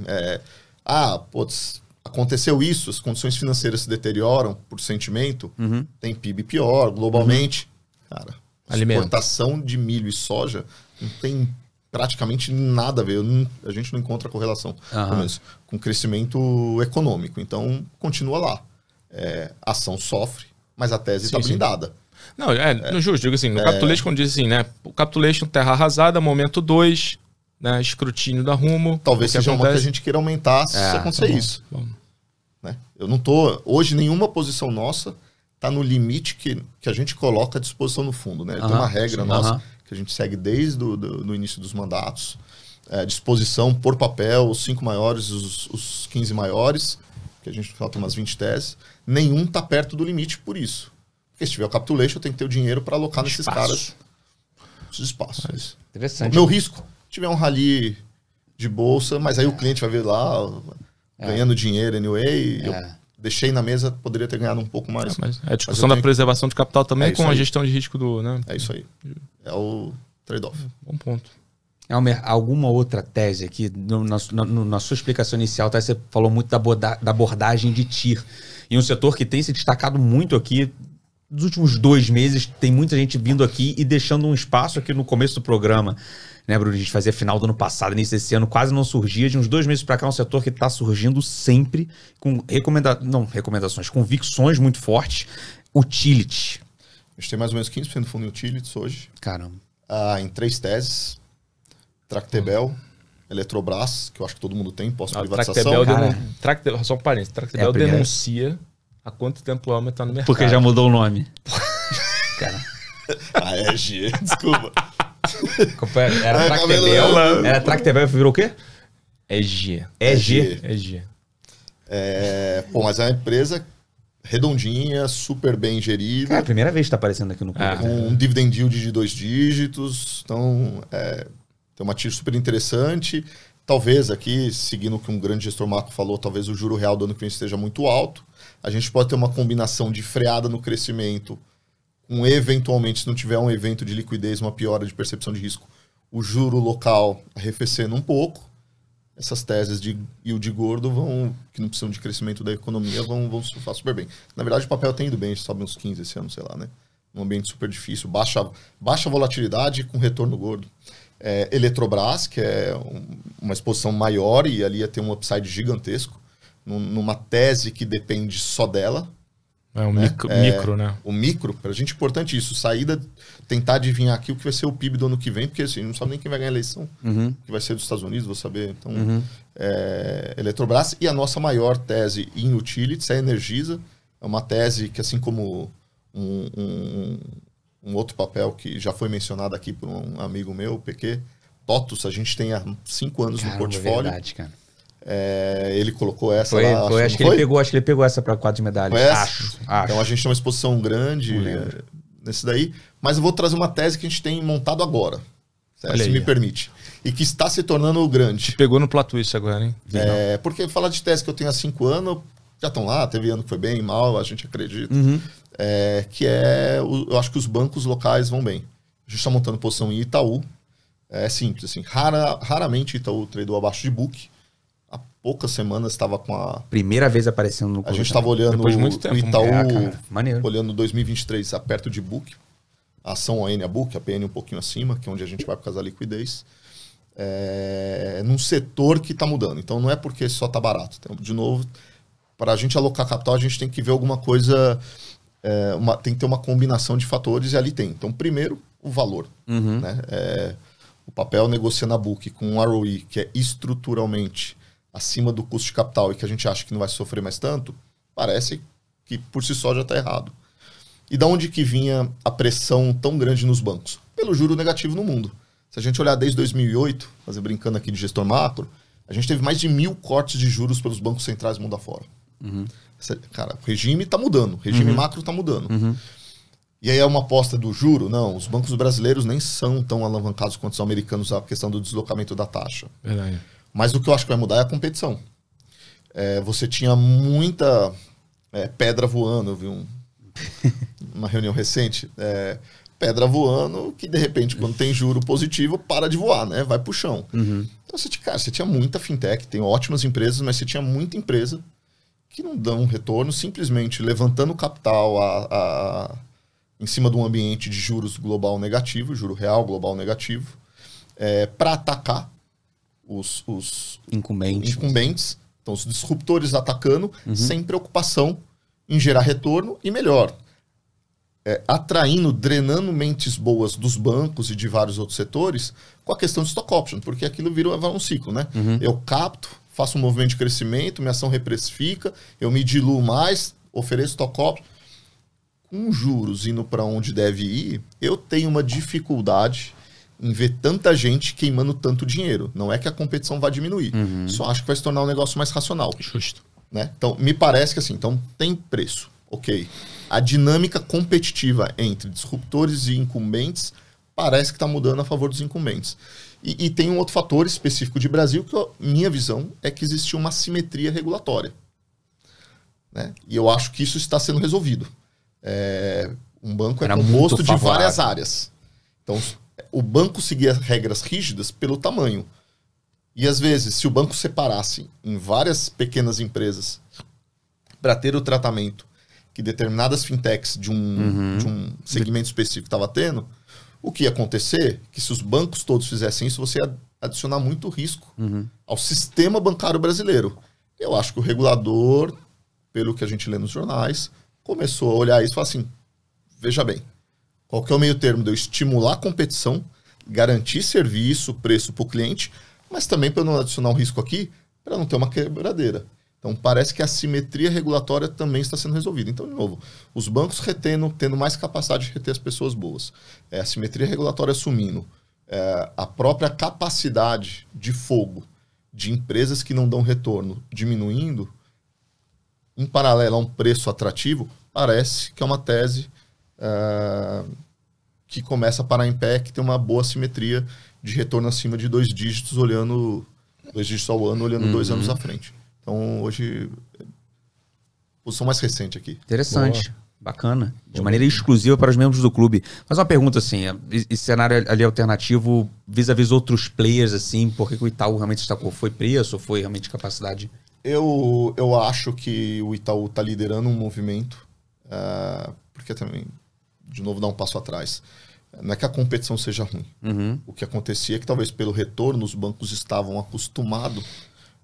aconteceu isso, as condições financeiras se deterioram por sentimento, tem PIB pior globalmente. Cara, exportação de milho e soja não tem praticamente nada a ver. A gente não encontra correlação com crescimento econômico. Então, continua lá. A ação sofre, mas a tese está blindada. Não, no justo, digo assim, no capitulation, quando diz assim, né? O capitulation, terra arrasada, momento 2... Né, escrutínio da Rumo. Talvez seja uma que a gente queira aumentar se acontecer isso. Né? Eu não tô... Hoje, nenhuma posição nossa está no limite que a gente coloca à disposição no fundo. Né? Tem uma regra nossa que a gente segue desde o início dos mandatos. Disposição por papel, os 5 maiores, os 15 maiores, que a gente falta umas 20 teses. Nenhum está perto do limite por isso. Porque se tiver o capitulation, eu tenho que ter o dinheiro para alocar nesses caras. Os espaços. Interessante. O meu risco... tiver um rally de bolsa, mas aí o cliente vai ver lá ganhando dinheiro anyway. Eu deixei na mesa, poderia ter ganhado um pouco mais. Mas a discussão da preservação de capital também com a gestão de risco do... Né? É isso aí. É o trade-off. Bom ponto. Elmer, alguma outra tese aqui? Na sua explicação inicial, você falou muito da abordagem de TIR. E um setor que tem se destacado muito aqui. Nos últimos 2 meses, tem muita gente vindo aqui e deixando um espaço aqui no começo do programa. Né, Bruno? A gente fazia final do ano passado, início desse ano, quase não surgia. De uns 2 meses para cá, é um setor que está surgindo sempre com recomendações, convicções muito fortes. Utility. A gente tem mais ou menos 15% do fundo em utilities hoje. Caramba. Em 3 teses. Tractebel, Eletrobras, que eu acho que todo mundo tem, pós-privatização. Só um parênteses. Tractebel denuncia há quanto tempo o Elmer está no mercado. Porque já mudou o nome. Cara. EG, desculpa. Era Tractebel. Era Tractebel, virou o quê? EG. Mas é uma empresa redondinha, super bem gerida. É a primeira vez que está aparecendo aqui no clube. Com um dividend yield de 2 dígitos. Então, tem uma TIR super interessante. talvez aqui, seguindo o que um grande gestor macro falou, talvez o juro real do ano que vem esteja muito alto. A gente pode ter uma combinação de freada no crescimento, com eventualmente, se não tiver um evento de liquidez, uma piora de percepção de risco, o juro local arrefecendo um pouco. Essas teses de yield gordo que não precisam de crescimento da economia, vão surfar super bem. Na verdade, o papel tem indo bem, a gente sobe uns 15 esse ano, sei lá, né? Um ambiente super difícil, baixa volatilidade com retorno gordo. Eletrobras, que é uma exposição maior e ali ia ter um upside gigantesco, numa tese que depende só dela. Micro, né? O micro, para a gente é importante isso, tentar adivinhar aqui o que vai ser o PIB do ano que vem, porque assim, não sabe nem quem vai ganhar a eleição, que vai ser dos Estados Unidos, vou saber. Então, Eletrobras, e a nossa maior tese em utilities é a Energisa, é uma tese que, assim como um outro papel que já foi mencionado aqui por um amigo meu, o PQ, TOTUS, a gente tem há 5 anos no portfólio. É verdade, cara. Ele colocou essa lá. Acho que ele pegou essa para 4 medalhas. Acho. Então a gente tem uma exposição grande nesse daí. Mas eu vou trazer uma tese que a gente tem montado agora, se me permite. E que está se tornando grande. Pegou no plot twist agora, hein? Porque falar de tese que eu tenho há 5 anos, já estão lá, teve ano que foi bem, mal, a gente acredita. Eu acho que os bancos locais vão bem. A gente está montando posição em Itaú. É simples, assim. Raramente Itaú tradou abaixo de book. Há poucas semanas estava com a... Primeira vez aparecendo no... A gente estava olhando depois de muito tempo, o Itaú, maneiro. Olhando 2023 perto de book. A ação ON a book, a PN um pouquinho acima, que é onde a gente vai por causa da liquidez. Num setor que está mudando. Então não é porque só está barato. Então, de novo, para a gente alocar capital, a gente tem que ver alguma coisa... tem que ter uma combinação de fatores e ali tem. Então, primeiro, o valor. Né? O papel negociando a book com um ROE que é estruturalmente acima do custo de capital e que a gente acha que não vai sofrer mais tanto, parece que por si só já está errado. E da onde que vinha a pressão tão grande nos bancos? Pelo juro negativo no mundo. Se a gente olhar desde 2008, brincando aqui de gestor macro, a gente teve mais de 1.000 cortes de juros pelos bancos centrais mundo afora. Cara, o regime está mudando, o regime macro está mudando. E aí é uma aposta do juro? Não, os bancos brasileiros nem são tão alavancados quanto os americanos a questão do deslocamento da taxa. Verdade. Mas o que eu acho que vai mudar é a competição. Você tinha muita pedra voando, eu vi uma reunião recente, pedra voando que de repente quando tem juro positivo para de voar, né? Vai pro chão. Então você tinha muita fintech, tem ótimas empresas, mas você tinha muita empresa que não dão retorno simplesmente levantando capital em cima de um ambiente de juros global negativo, juro real global negativo, para atacar os incumbentes, então os disruptores atacando sem preocupação em gerar retorno e melhor, atraindo, drenando mentes boas dos bancos e de vários outros setores com a questão de stock option, porque aquilo vira um ciclo, né? Eu capto, faço um movimento de crescimento, minha ação reprecifica, eu me diluo mais, ofereço stock option. Com juros indo para onde deve ir, eu tenho uma dificuldade em ver tanta gente queimando tanto dinheiro. Não é que a competição vai diminuir. Só acho que vai se tornar um negócio mais racional. Justo. Né? Então, me parece que assim, então tem preço. Ok. A dinâmica competitiva entre disruptores e incumbentes parece que está mudando a favor dos incumbentes. E tem um outro fator específico de Brasil que minha visão é que existe uma assimetria regulatória. Né? E eu acho que isso está sendo resolvido. Um banco é composto de várias áreas. Então, o banco seguia regras rígidas pelo tamanho. E às vezes, se o banco separasse em várias pequenas empresas para ter o tratamento que determinadas fintechs de um segmento específico estava tendo, o que ia acontecer? Que se os bancos todos fizessem isso, você ia adicionar muito risco ao sistema bancário brasileiro. Eu acho que o regulador, pelo que a gente lê nos jornais, começou a olhar isso e falar assim, veja bem, qual que é o meio termo de eu estimular a competição, garantir serviço, preço para o cliente, mas também para não adicionar um risco aqui, para não ter uma quebradeira. Então parece que a assimetria regulatória também está sendo resolvida. Então, de novo, os bancos tendo mais capacidade de reter as pessoas boas, a assimetria regulatória assumindo, a própria capacidade de fogo de empresas que não dão retorno diminuindo, em paralelo a um preço atrativo, parece que é uma tese que começa a parar em pé, que tem uma boa simetria de retorno acima de 2 dígitos, olhando 2 dígitos ao ano, olhando 2 anos à frente. Então, hoje, posição mais recente aqui. Interessante. Boa. Bacana. De maneira exclusiva para os membros do clube. Mas uma pergunta assim, esse cenário ali alternativo vis-a-vis outros players, assim, por que o Itaú realmente destacou? Foi preço ou foi realmente capacidade? Eu acho que o Itaú está liderando um movimento, porque também, de novo, dar um passo atrás. Não é que a competição seja ruim. O que acontecia é que talvez pelo retorno os bancos estavam acostumados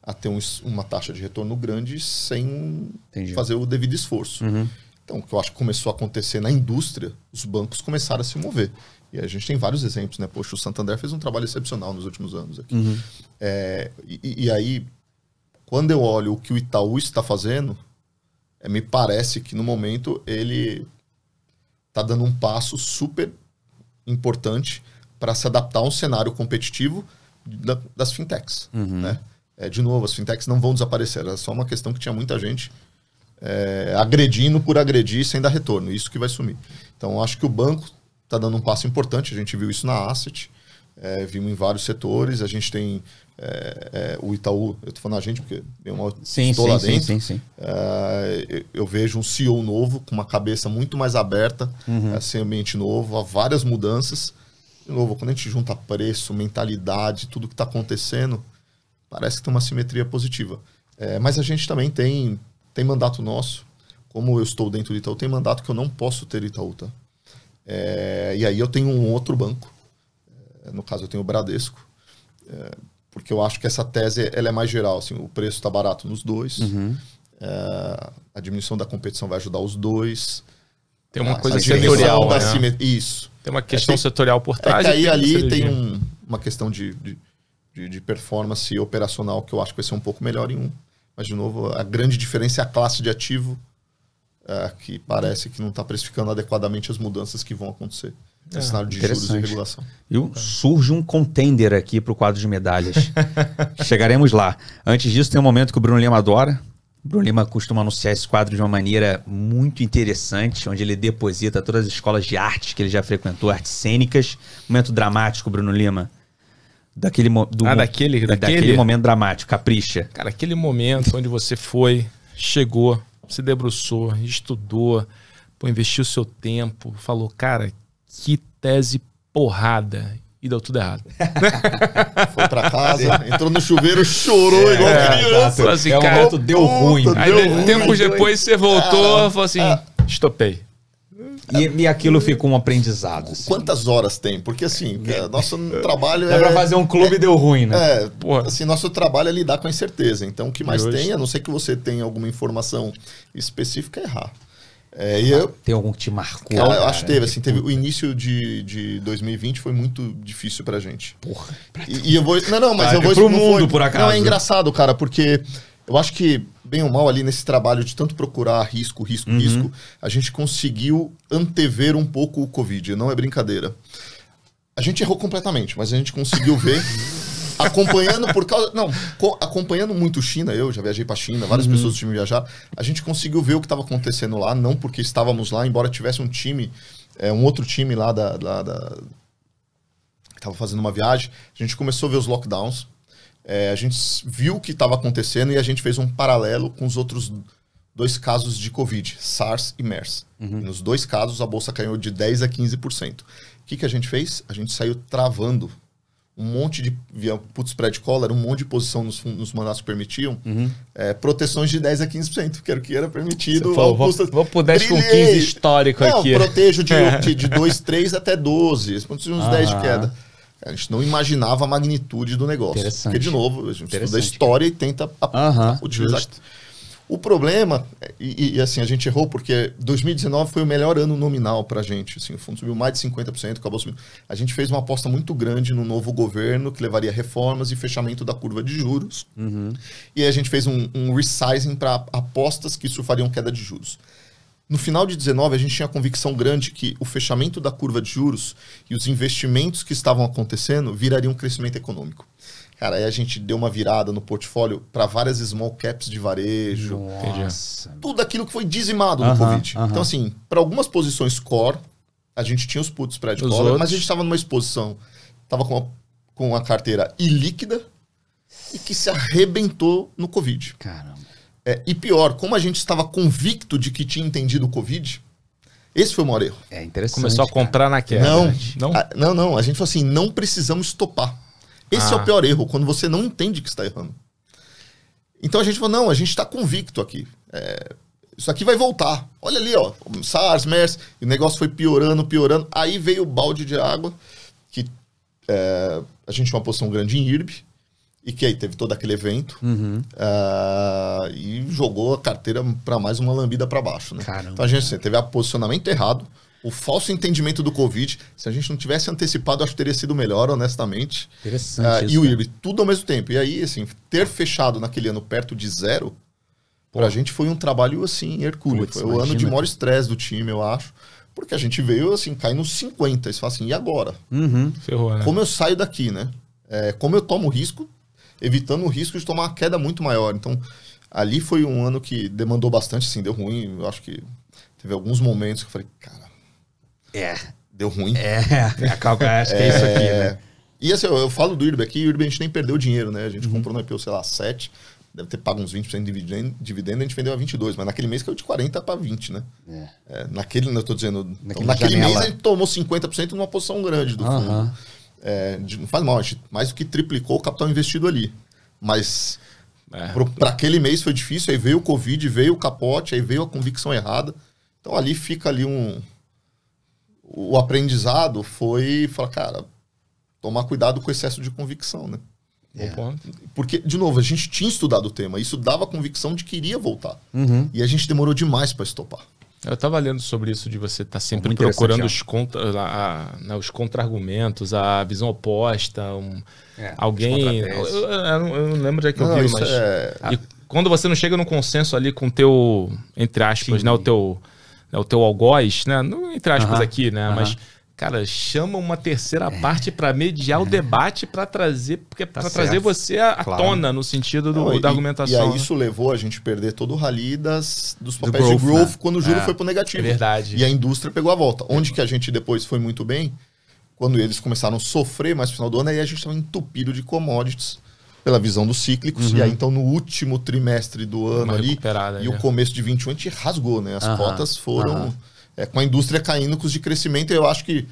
a ter uma taxa de retorno grande sem fazer o devido esforço. Então, o que eu acho que começou a acontecer na indústria, os bancos começaram a se mover. E a gente tem vários exemplos, né? Poxa, o Santander fez um trabalho excepcional nos últimos anos aqui. E aí, quando eu olho o que o Itaú está fazendo, me parece que no momento ele está dando um passo super importante para se adaptar a um cenário competitivo das fintechs. Né? De novo, as fintechs não vão desaparecer. Era só uma questão que tinha muita gente agredindo por agredir sem dar retorno. Isso que vai sumir. Então, acho que o banco está dando um passo importante. A gente viu isso na Asset. Vimos em vários setores. A gente tem o Itaú. Eu estou falando a gente porque eu estou lá dentro. Sim. Eu vejo um CEO novo com uma cabeça muito mais aberta, esse ambiente novo, há várias mudanças. De novo, quando a gente junta preço, mentalidade, tudo que está acontecendo, parece que tem uma simetria positiva. Mas a gente também tem mandato nosso. Como eu estou dentro do Itaú, tem mandato que eu não posso ter Itaú, tá? E aí eu tenho um outro banco. No caso, eu tenho o Bradesco. Porque eu acho que essa tese ela é mais geral. Assim, o preço está barato nos dois. A diminuição da competição vai ajudar os dois. Tem uma coisa setorial, né? Isso. Tem uma questão setorial por trás. Aí ali tem uma questão de performance operacional que eu acho que vai ser um pouco melhor em um. Mas, de novo, a grande diferença é a classe de ativo que parece que não está precificando adequadamente as mudanças que vão acontecer no cenário de juros e regulação. E surge um contender aqui para o quadro de medalhas. Chegaremos lá. Antes disso, tem um momento que o Bruno Lima adora. O Bruno Lima costuma anunciar esse quadro de uma maneira muito interessante, onde ele deposita todas as escolas de arte que ele já frequentou, artes cênicas. Momento dramático, Bruno Lima. Daquele momento dramático, capricha. Cara, aquele momento onde você chegou, se debruçou, estudou, investiu o seu tempo, falou, cara, que tese porrada. E deu tudo errado. Foi pra casa, entrou no chuveiro, chorou igual criança. Assim, cara, momento deu ruim. Aí, tempos depois você voltou e falou assim, estopei. E aquilo ficou um aprendizado. Assim. Quantas horas tem? Porque assim, nosso trabalho Dá pra fazer um clube e deu ruim, né? Assim, nosso trabalho é lidar com a incerteza. Então, o que mais tem, a não ser que você tenha alguma informação específica, é errar. Tem algum que te marcou? Eu acho que teve. Assim, teve o início de 2020 foi muito difícil pra gente. Porra. E eu vou... Mas eu vou... Pro mundo, por acaso. Não, é engraçado, cara, porque... Eu acho que, bem ou mal, ali nesse trabalho de tanto procurar risco, a gente conseguiu antever um pouco o Covid. Não é brincadeira. A gente errou completamente, mas a gente conseguiu ver, acompanhando muito China. Eu já viajei para China, várias pessoas do time viajar. A gente conseguiu ver o que estava acontecendo lá, não porque estávamos lá, embora tivesse um time, um outro time lá que estava fazendo uma viagem. A gente começou a ver os lockdowns. A gente viu o que estava acontecendo e a gente fez um paralelo com os outros 2 casos de Covid, SARS e MERS. E nos 2 casos, a bolsa caiu de 10% a 15%. O que a gente fez? A gente saiu travando um monte de... Via put spread call, era um monte de posição nos mandatos que permitiam. Proteções de 10% a 15%, que era o que era permitido. Vou por 10 com 15 histórico aqui. Protejo de 2,3 até 12. Uns 10 de queda. A gente não imaginava a magnitude do negócio. Porque, de novo, a gente estuda a história e tenta utilizar. O problema, assim, a gente errou porque 2019 foi o melhor ano nominal para a gente. Assim, o fundo subiu mais de 50%, acabou subindo. A gente fez uma aposta muito grande no novo governo, que levaria reformas e fechamento da curva de juros. E aí a gente fez um resizing para apostas que isso fariam queda de juros. No final de 19, a gente tinha a convicção grande que o fechamento da curva de juros e os investimentos que estavam acontecendo virariam um crescimento econômico. Cara, aí a gente deu uma virada no portfólio para várias small caps de varejo. Nossa. Tudo aquilo que foi dizimado no Covid. Então, assim, para algumas posições core, a gente tinha os puts spread call, mas a gente estava numa exposição, estava com a carteira ilíquida e que se arrebentou no Covid. Caramba. E pior, como a gente estava convicto de que tinha entendido o Covid, esse foi o maior erro. É interessante. Começou a comprar na queda. Não. A gente falou assim, não precisamos estopar. Esse é o pior erro, quando você não entende que está errando. Então a gente falou, não, a gente está convicto aqui. Isso aqui vai voltar. Olha ali, ó, SARS, MERS, e o negócio foi piorando. Aí veio o balde de água, que a gente tinha uma posição grande em IRB, e que aí teve todo aquele evento, e jogou a carteira para mais uma lambida para baixo. Né? Caramba. Então a gente teve o posicionamento errado, o falso entendimento do Covid. Se a gente não tivesse antecipado, acho que teria sido melhor, honestamente. Interessante isso, e o IRB, tudo ao mesmo tempo. E aí, assim, ter fechado naquele ano perto de 0, pra gente foi um trabalho, assim, hercúleo. Foi o ano de maior estresse do time, eu acho. Porque a gente veio, assim, cair nos 50. E você fala assim, e agora? Ferrou, né? Como eu saio daqui, né? Como eu tomo risco, evitando o risco de tomar uma queda muito maior. Então, ali foi um ano que demandou bastante, assim, deu ruim. Eu acho que teve alguns momentos que eu falei, cara... Deu ruim. Acho que é isso aqui, né? E assim, eu falo do IRB aqui, o IRB a gente nem perdeu dinheiro, né? A gente comprou no IPO, sei lá, 7, deve ter pago uns 20% de dividendo, a gente vendeu a 22, mas naquele mês caiu de 40 para 20, né? Naquele, eu tô dizendo, naquele mês a gente tomou 50% numa posição grande do fundo. Não faz mal, a gente mais do que triplicou o capital investido ali. Mas para aquele mês foi difícil, aí veio o Covid, veio o capote, aí veio a convicção errada. Então ali fica ali o aprendizado foi falar, cara, tomar cuidado com o excesso de convicção, né? Bom ponto. Porque, de novo, a gente tinha estudado o tema, isso dava a convicção de que iria voltar. E a gente demorou demais para estopar. Eu estava lendo sobre isso de você estar sempre procurando os contra-argumentos, a visão oposta, alguém... Eu não lembro de que eu vi, mas... E quando você não chega num consenso ali com o teu, entre aspas, né, o teu algoz, né? Não entre aspas aqui, né? Mas, cara, chama uma terceira parte para mediar o debate, para trazer, trazer você à tona no sentido da argumentação. E aí isso levou a gente a perder todo o rally dos papéis de growth quando o juro foi pro negativo. É verdade. E a indústria pegou a volta. Onde que a gente depois foi muito bem, quando eles começaram a sofrer mais no final do ano, aí a gente estava entupido de commodities pela visão dos cíclicos. E aí, então, no último trimestre do ano ali, e o começo de 21, a gente rasgou, né? As cotas foram... com a indústria caindo, custos de crescimento, eu acho que,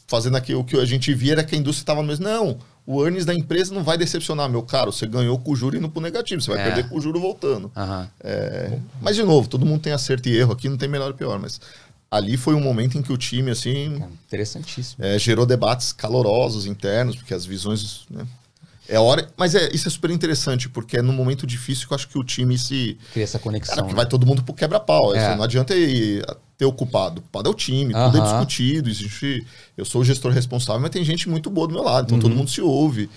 fazendo aqui o que a gente via, era que a indústria estava mesmo... Não, o earnings da empresa não vai decepcionar, meu caro. Você ganhou com o juro indo pro negativo, você vai perder com o juro voltando. Mas, de novo, todo mundo tem acerto e erro aqui, não tem melhor e pior, mas... Ali foi um momento em que o time, assim... Interessantíssimo. Gerou debates calorosos internos, porque as visões... Né, mas isso é super interessante, porque é num momento difícil que eu acho que o time se... Cria essa conexão. Cara, vai todo mundo pro quebra-pau. Não adianta ter o culpado. O culpado é o time, tudo é discutido. Eu sou o gestor responsável, mas tem gente muito boa do meu lado, então todo mundo se ouve.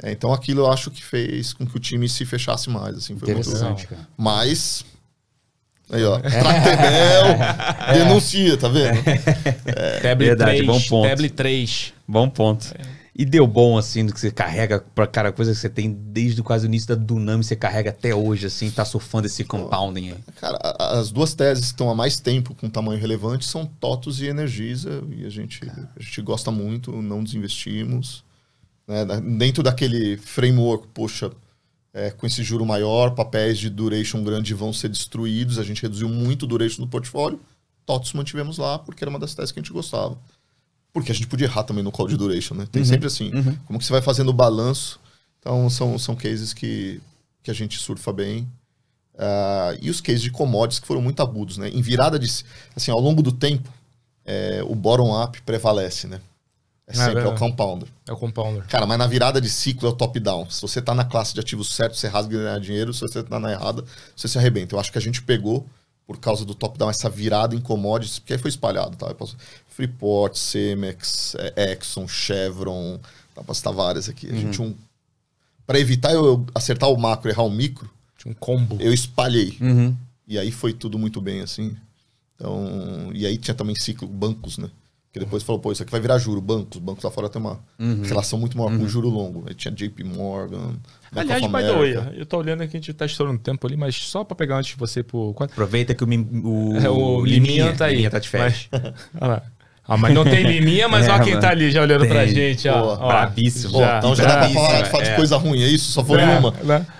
Então aquilo eu acho que fez com que o time se fechasse mais. Assim, foi interessante, muito... cara. Mas... Aí, ó. Tractebel, denuncia, tá vendo? Tablet 3, bom ponto. Tablet 3. Bom ponto. E deu bom, assim, do que você carrega pra cara, coisa que você tem desde quase o início da Dunami, você carrega até hoje, assim, tá surfando esse compounding aí. Cara, as duas teses que estão há mais tempo com tamanho relevante são TOTUS e Energisa, e a gente gosta muito, não desinvestimos. Né? Dentro daquele framework, poxa, com esse juro maior, papéis de duration grande vão ser destruídos, a gente reduziu muito o duration do portfólio, TOTUS mantivemos lá porque era uma das teses que a gente gostava. Porque a gente podia errar também no call de duration, né? Tem sempre assim. Como que você vai fazendo o balanço? Então, são cases que a gente surfa bem. E os cases de commodities que foram muito agudos, né? Em virada de... Assim, ao longo do tempo, o bottom-up prevalece, né? É o compounder. É o compounder. Cara, mas na virada de ciclo é o top-down. Se você tá na classe de ativos certo, você rasga e ganha dinheiro. Se você tá na errada, você se arrebenta. Eu acho que a gente pegou, por causa do top-down, essa virada em commodities, porque aí foi espalhado, tá? Freeport, Cemex, Exxon, Chevron, dá pra citar várias aqui. A gente para evitar eu acertar o macro e errar o micro, tinha um combo. Eu espalhei. E aí foi tudo muito bem, assim. Então, e aí tinha também ciclo, bancos, né? Porque depois falou, pô, isso aqui vai virar juro, bancos lá fora tem uma relação muito maior com o juro longo. Aí tinha JP Morgan, aliás, by the way, eu tô olhando aqui, a gente tá estourando tempo ali, mas só pra pegar antes de você por... Aproveita que o Liminha tá aí. Liminha tá de férias. Olha lá. Ah, mas não tem liminha, mas olha quem tá ali já olhando pra gente, ó. Pô, brabíssimo. Pô, então já dá pra falar de coisa ruim, é isso? Só foi uma.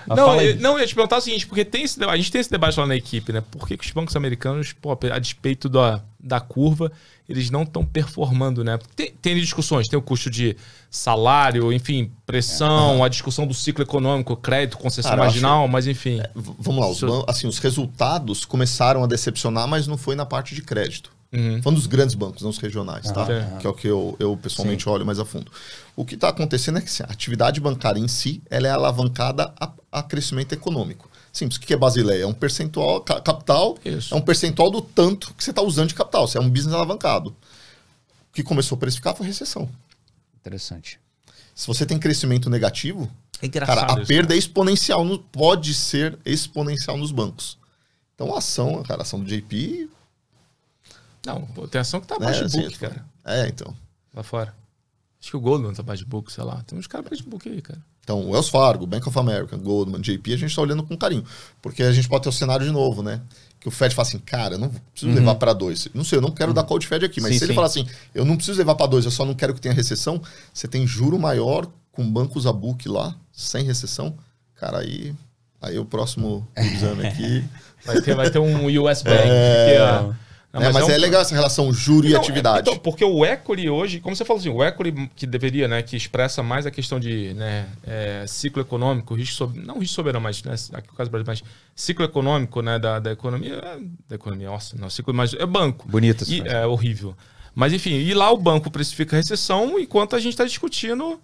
Não, eu ia te perguntar o seguinte, porque a gente tem esse debate lá na equipe, né? Por que os bancos americanos, pô, a despeito da curva, eles não estão performando, né? Tem discussões, tem o custo de salário, enfim, pressão, a discussão do ciclo econômico, crédito, concessão marginal, mas enfim. Vamos lá, os resultados começaram a decepcionar, mas não foi na parte de crédito. Falando dos grandes bancos, não os regionais, tá? Que é o que eu pessoalmente olho mais a fundo. O que está acontecendo é que a atividade bancária em si ela é alavancada a crescimento econômico. Simples, o que é Basileia? É um percentual capital, é um percentual do tanto que você está usando de capital. Você é um business alavancado. O que começou a precificar foi a recessão. Interessante. Se você tem crescimento negativo, engraçado, cara, a perda é exponencial, pode ser exponencial nos bancos. Então a ação do JP... Não, tem ação que tá abaixo de book, cara. Então. Lá fora. Acho que o Goldman tá abaixo de book, sei lá. Tem uns caras abaixo de book aí, cara. Então, o Wells Fargo, Bank of America, Goldman, JP, a gente tá olhando com carinho. Porque a gente pode ter o cenário de novo, né? Que o Fed fala assim, cara, eu não preciso levar para 2. Não sei, eu não quero dar call de Fed aqui, mas se ele falar assim, eu não preciso levar para 2, eu só não quero que tenha recessão, você tem juro maior com bancos a book lá, sem recessão, cara, aí o próximo exame aqui... Vai ter um US Bank, que mas é legal essa relação juro e atividade. Então, porque o equity hoje, como você falou assim, o equity que deveria, né, que expressa mais a questão de ciclo econômico, não risco soberano, mas aqui no caso do Brasil, mas ciclo econômico, né, da economia, nossa, não, ciclo, mas é banco. Bonito. É horrível. Mas enfim, e lá o banco precifica a recessão enquanto a gente está discutindo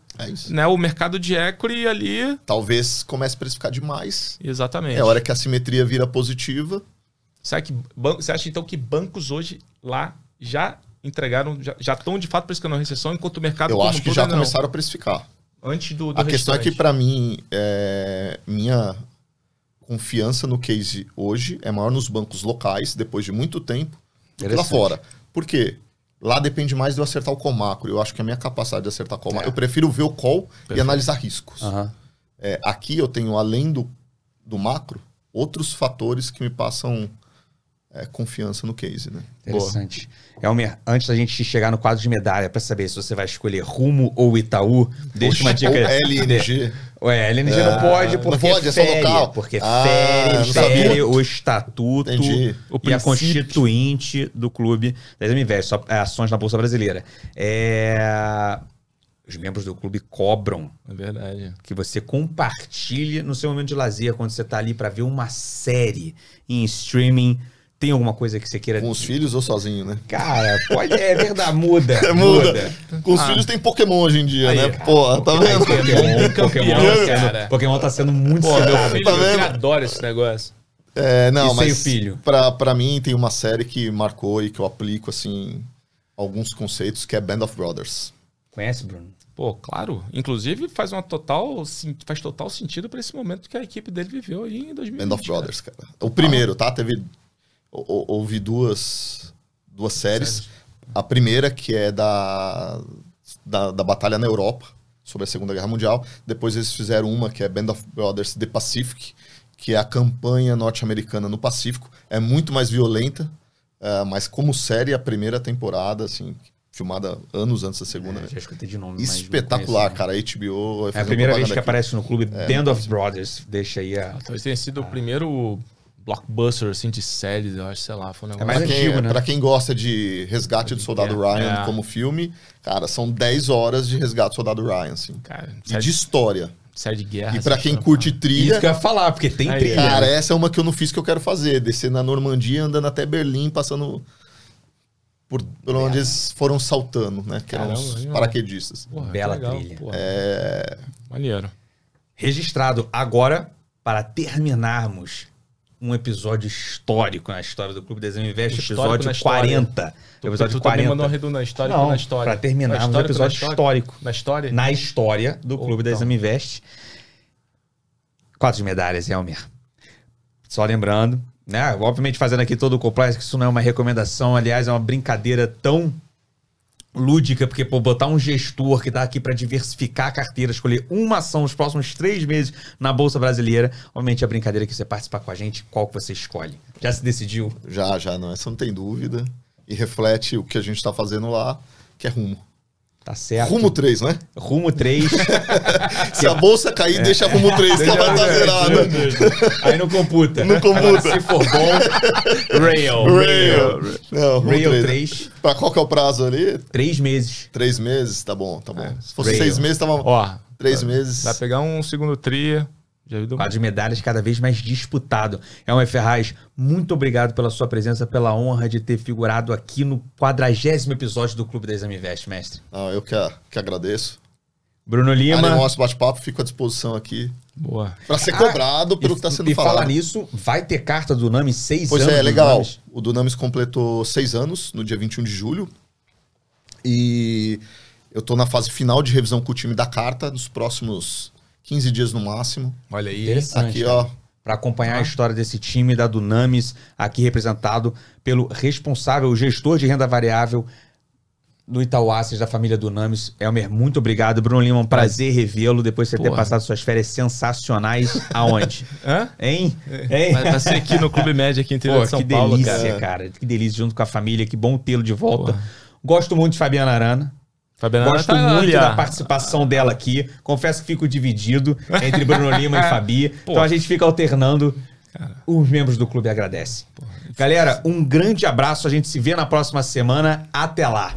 né, o mercado de equity ali. Talvez comece a precificar demais. Exatamente. É a hora que a simetria vira positiva. Você acha então que bancos hoje lá já entregaram, já estão de fato precificando a recessão, enquanto o mercado... Eu acho que já começaram a precificar. Antes do a questão é que, para mim, minha confiança no case hoje é maior nos bancos locais, depois de muito tempo, do que lá fora. Por quê? Lá depende mais de eu acertar o call macro. Eu acho que a minha capacidade de acertar o call macro... Eu prefiro ver o call e analisar riscos. Aqui eu tenho, além do macro, outros fatores que me passam... confiança no case, né? Interessante. Elmer, antes da gente chegar no quadro de medalha, para saber se você vai escolher Rumo ou Itaú, deixa uma dica. Ou LNG. LNG não pode, porque não pode, é só local. Porque fere o estatuto e a constituinte do clube da Desinvest, só ações na Bolsa Brasileira. Os membros do clube cobram que você compartilhe no seu momento de lazer, quando você está ali para ver uma série em streaming. Tem alguma coisa que você queira... Com os filhos ou sozinho, né? Cara, pode... É verdade, muda. Com os filhos tem Pokémon hoje em dia, né? Cara, pô, tá vendo? Pokémon tá sendo muito meu filho adora esse negócio. Não, mas o filho? Pra mim tem uma série que marcou e que eu aplico, assim, alguns conceitos, que é Band of Brothers. Conhece, Bruno? Pô, claro. Inclusive faz total sentido para esse momento que a equipe dele viveu aí em 2020. Band of Brothers, cara. O primeiro, tá? Houve duas séries. A primeira, que é da batalha na Europa, sobre a Segunda Guerra Mundial. Depois eles fizeram uma, que é Band of Brothers The Pacific, que é a campanha norte-americana no Pacífico. É muito mais violenta, mas como série, a primeira temporada, assim, filmada anos antes da segunda. Já escutei de nome, espetacular, cara. A HBO... É a primeira vez que aparece no clube Band of Brothers. Deixa aí talvez tenha sido o primeiro... blockbuster, assim, de séries, eu acho, sei lá, foi um negócio... É mais antigo, né? Pra quem gosta de Resgate do Soldado Ryan como filme, cara, são 10 horas de Resgate do Soldado Ryan, assim. Cara, e de história. Série de guerra. E pra quem curte trilha... Isso que eu ia falar, porque tem trilha. Cara, essa é uma que eu não fiz, que eu quero fazer. Descer na Normandia, andando até Berlim, passando por onde eles foram saltando, né? Que eram os paraquedistas. Porra, bela trilha. Porra. Maneiro. Registrado agora, para terminarmos... um episódio histórico na história do Clube Desinvest, episódio 40. Episódio 40. Mandou uma redundância, histórico na história. Para terminar, um episódio histórico. Na história? Na história do Clube Desinvest. 4 de medalhas, Elmer. Só lembrando, né? Obviamente fazendo aqui todo o compliance, que isso não é uma recomendação, aliás, é uma brincadeira tão lúdica, porque botar um gestor que está aqui para diversificar a carteira, escolher uma ação nos próximos 3 meses na Bolsa Brasileira, obviamente a brincadeira que você participar com a gente, qual que você escolhe? Já se decidiu? Já, não, essa não tem dúvida. e reflete o que a gente está fazendo lá, que é Rumo. Tá certo. Rumo 3, né? Rumo 3. Se a bolsa cair, deixa Rumo 3, que ela vai estar zerada. Aí não computa. Não computa. Agora, se for bom, Rail. Não, Rumo Rail 3. 3. Pra qual que é o prazo ali? 3 meses. 3 meses? Tá bom, tá bom. Se fosse Rail. 6 meses, tava... Ó, 3 meses. vai pegar um segundo tri. Já viu? Quadro de medalhas cada vez mais disputado. Elmer Ferraz, muito obrigado pela sua presença, pela honra de ter figurado aqui no 40º episódio do Clube da Exame Invest, mestre. Eu que agradeço. Bruno Lima. Nosso bate-papo, fico à disposição aqui. Boa. Pra ser cobrado pelo que tá sendo falado. E falar nisso, vai ter carta do Dunamis 6 pois anos. Pois é, legal. Dunamis. O Dunamis completou 6 anos, no dia 21 de julho. E eu tô na fase final de revisão com o time da carta, nos próximos 15 dias no máximo. Olha aí. Interessante. Aqui, ó. Para acompanhar a história desse time da Dunamis, aqui representado pelo responsável, o gestor de renda variável do Itaú Asset, da família Dunamis. Elmer, muito obrigado. Bruno Lima, um prazer revê-lo depois de você ter passado suas férias sensacionais. Aonde? Hã? Hein? Vai ser aqui no Clube Média, aqui em interior de São Paulo, delícia, cara. Que delícia, junto com a família. Que bom tê-lo de volta. Gosto muito de Fabiana Arana. Gosto muito da participação dela aqui. Confesso que fico dividido entre Bruno Lima e Fabi. Então a gente fica alternando. Os membros do clube agradecem. Galera, um grande abraço. A gente se vê na próxima semana. Até lá.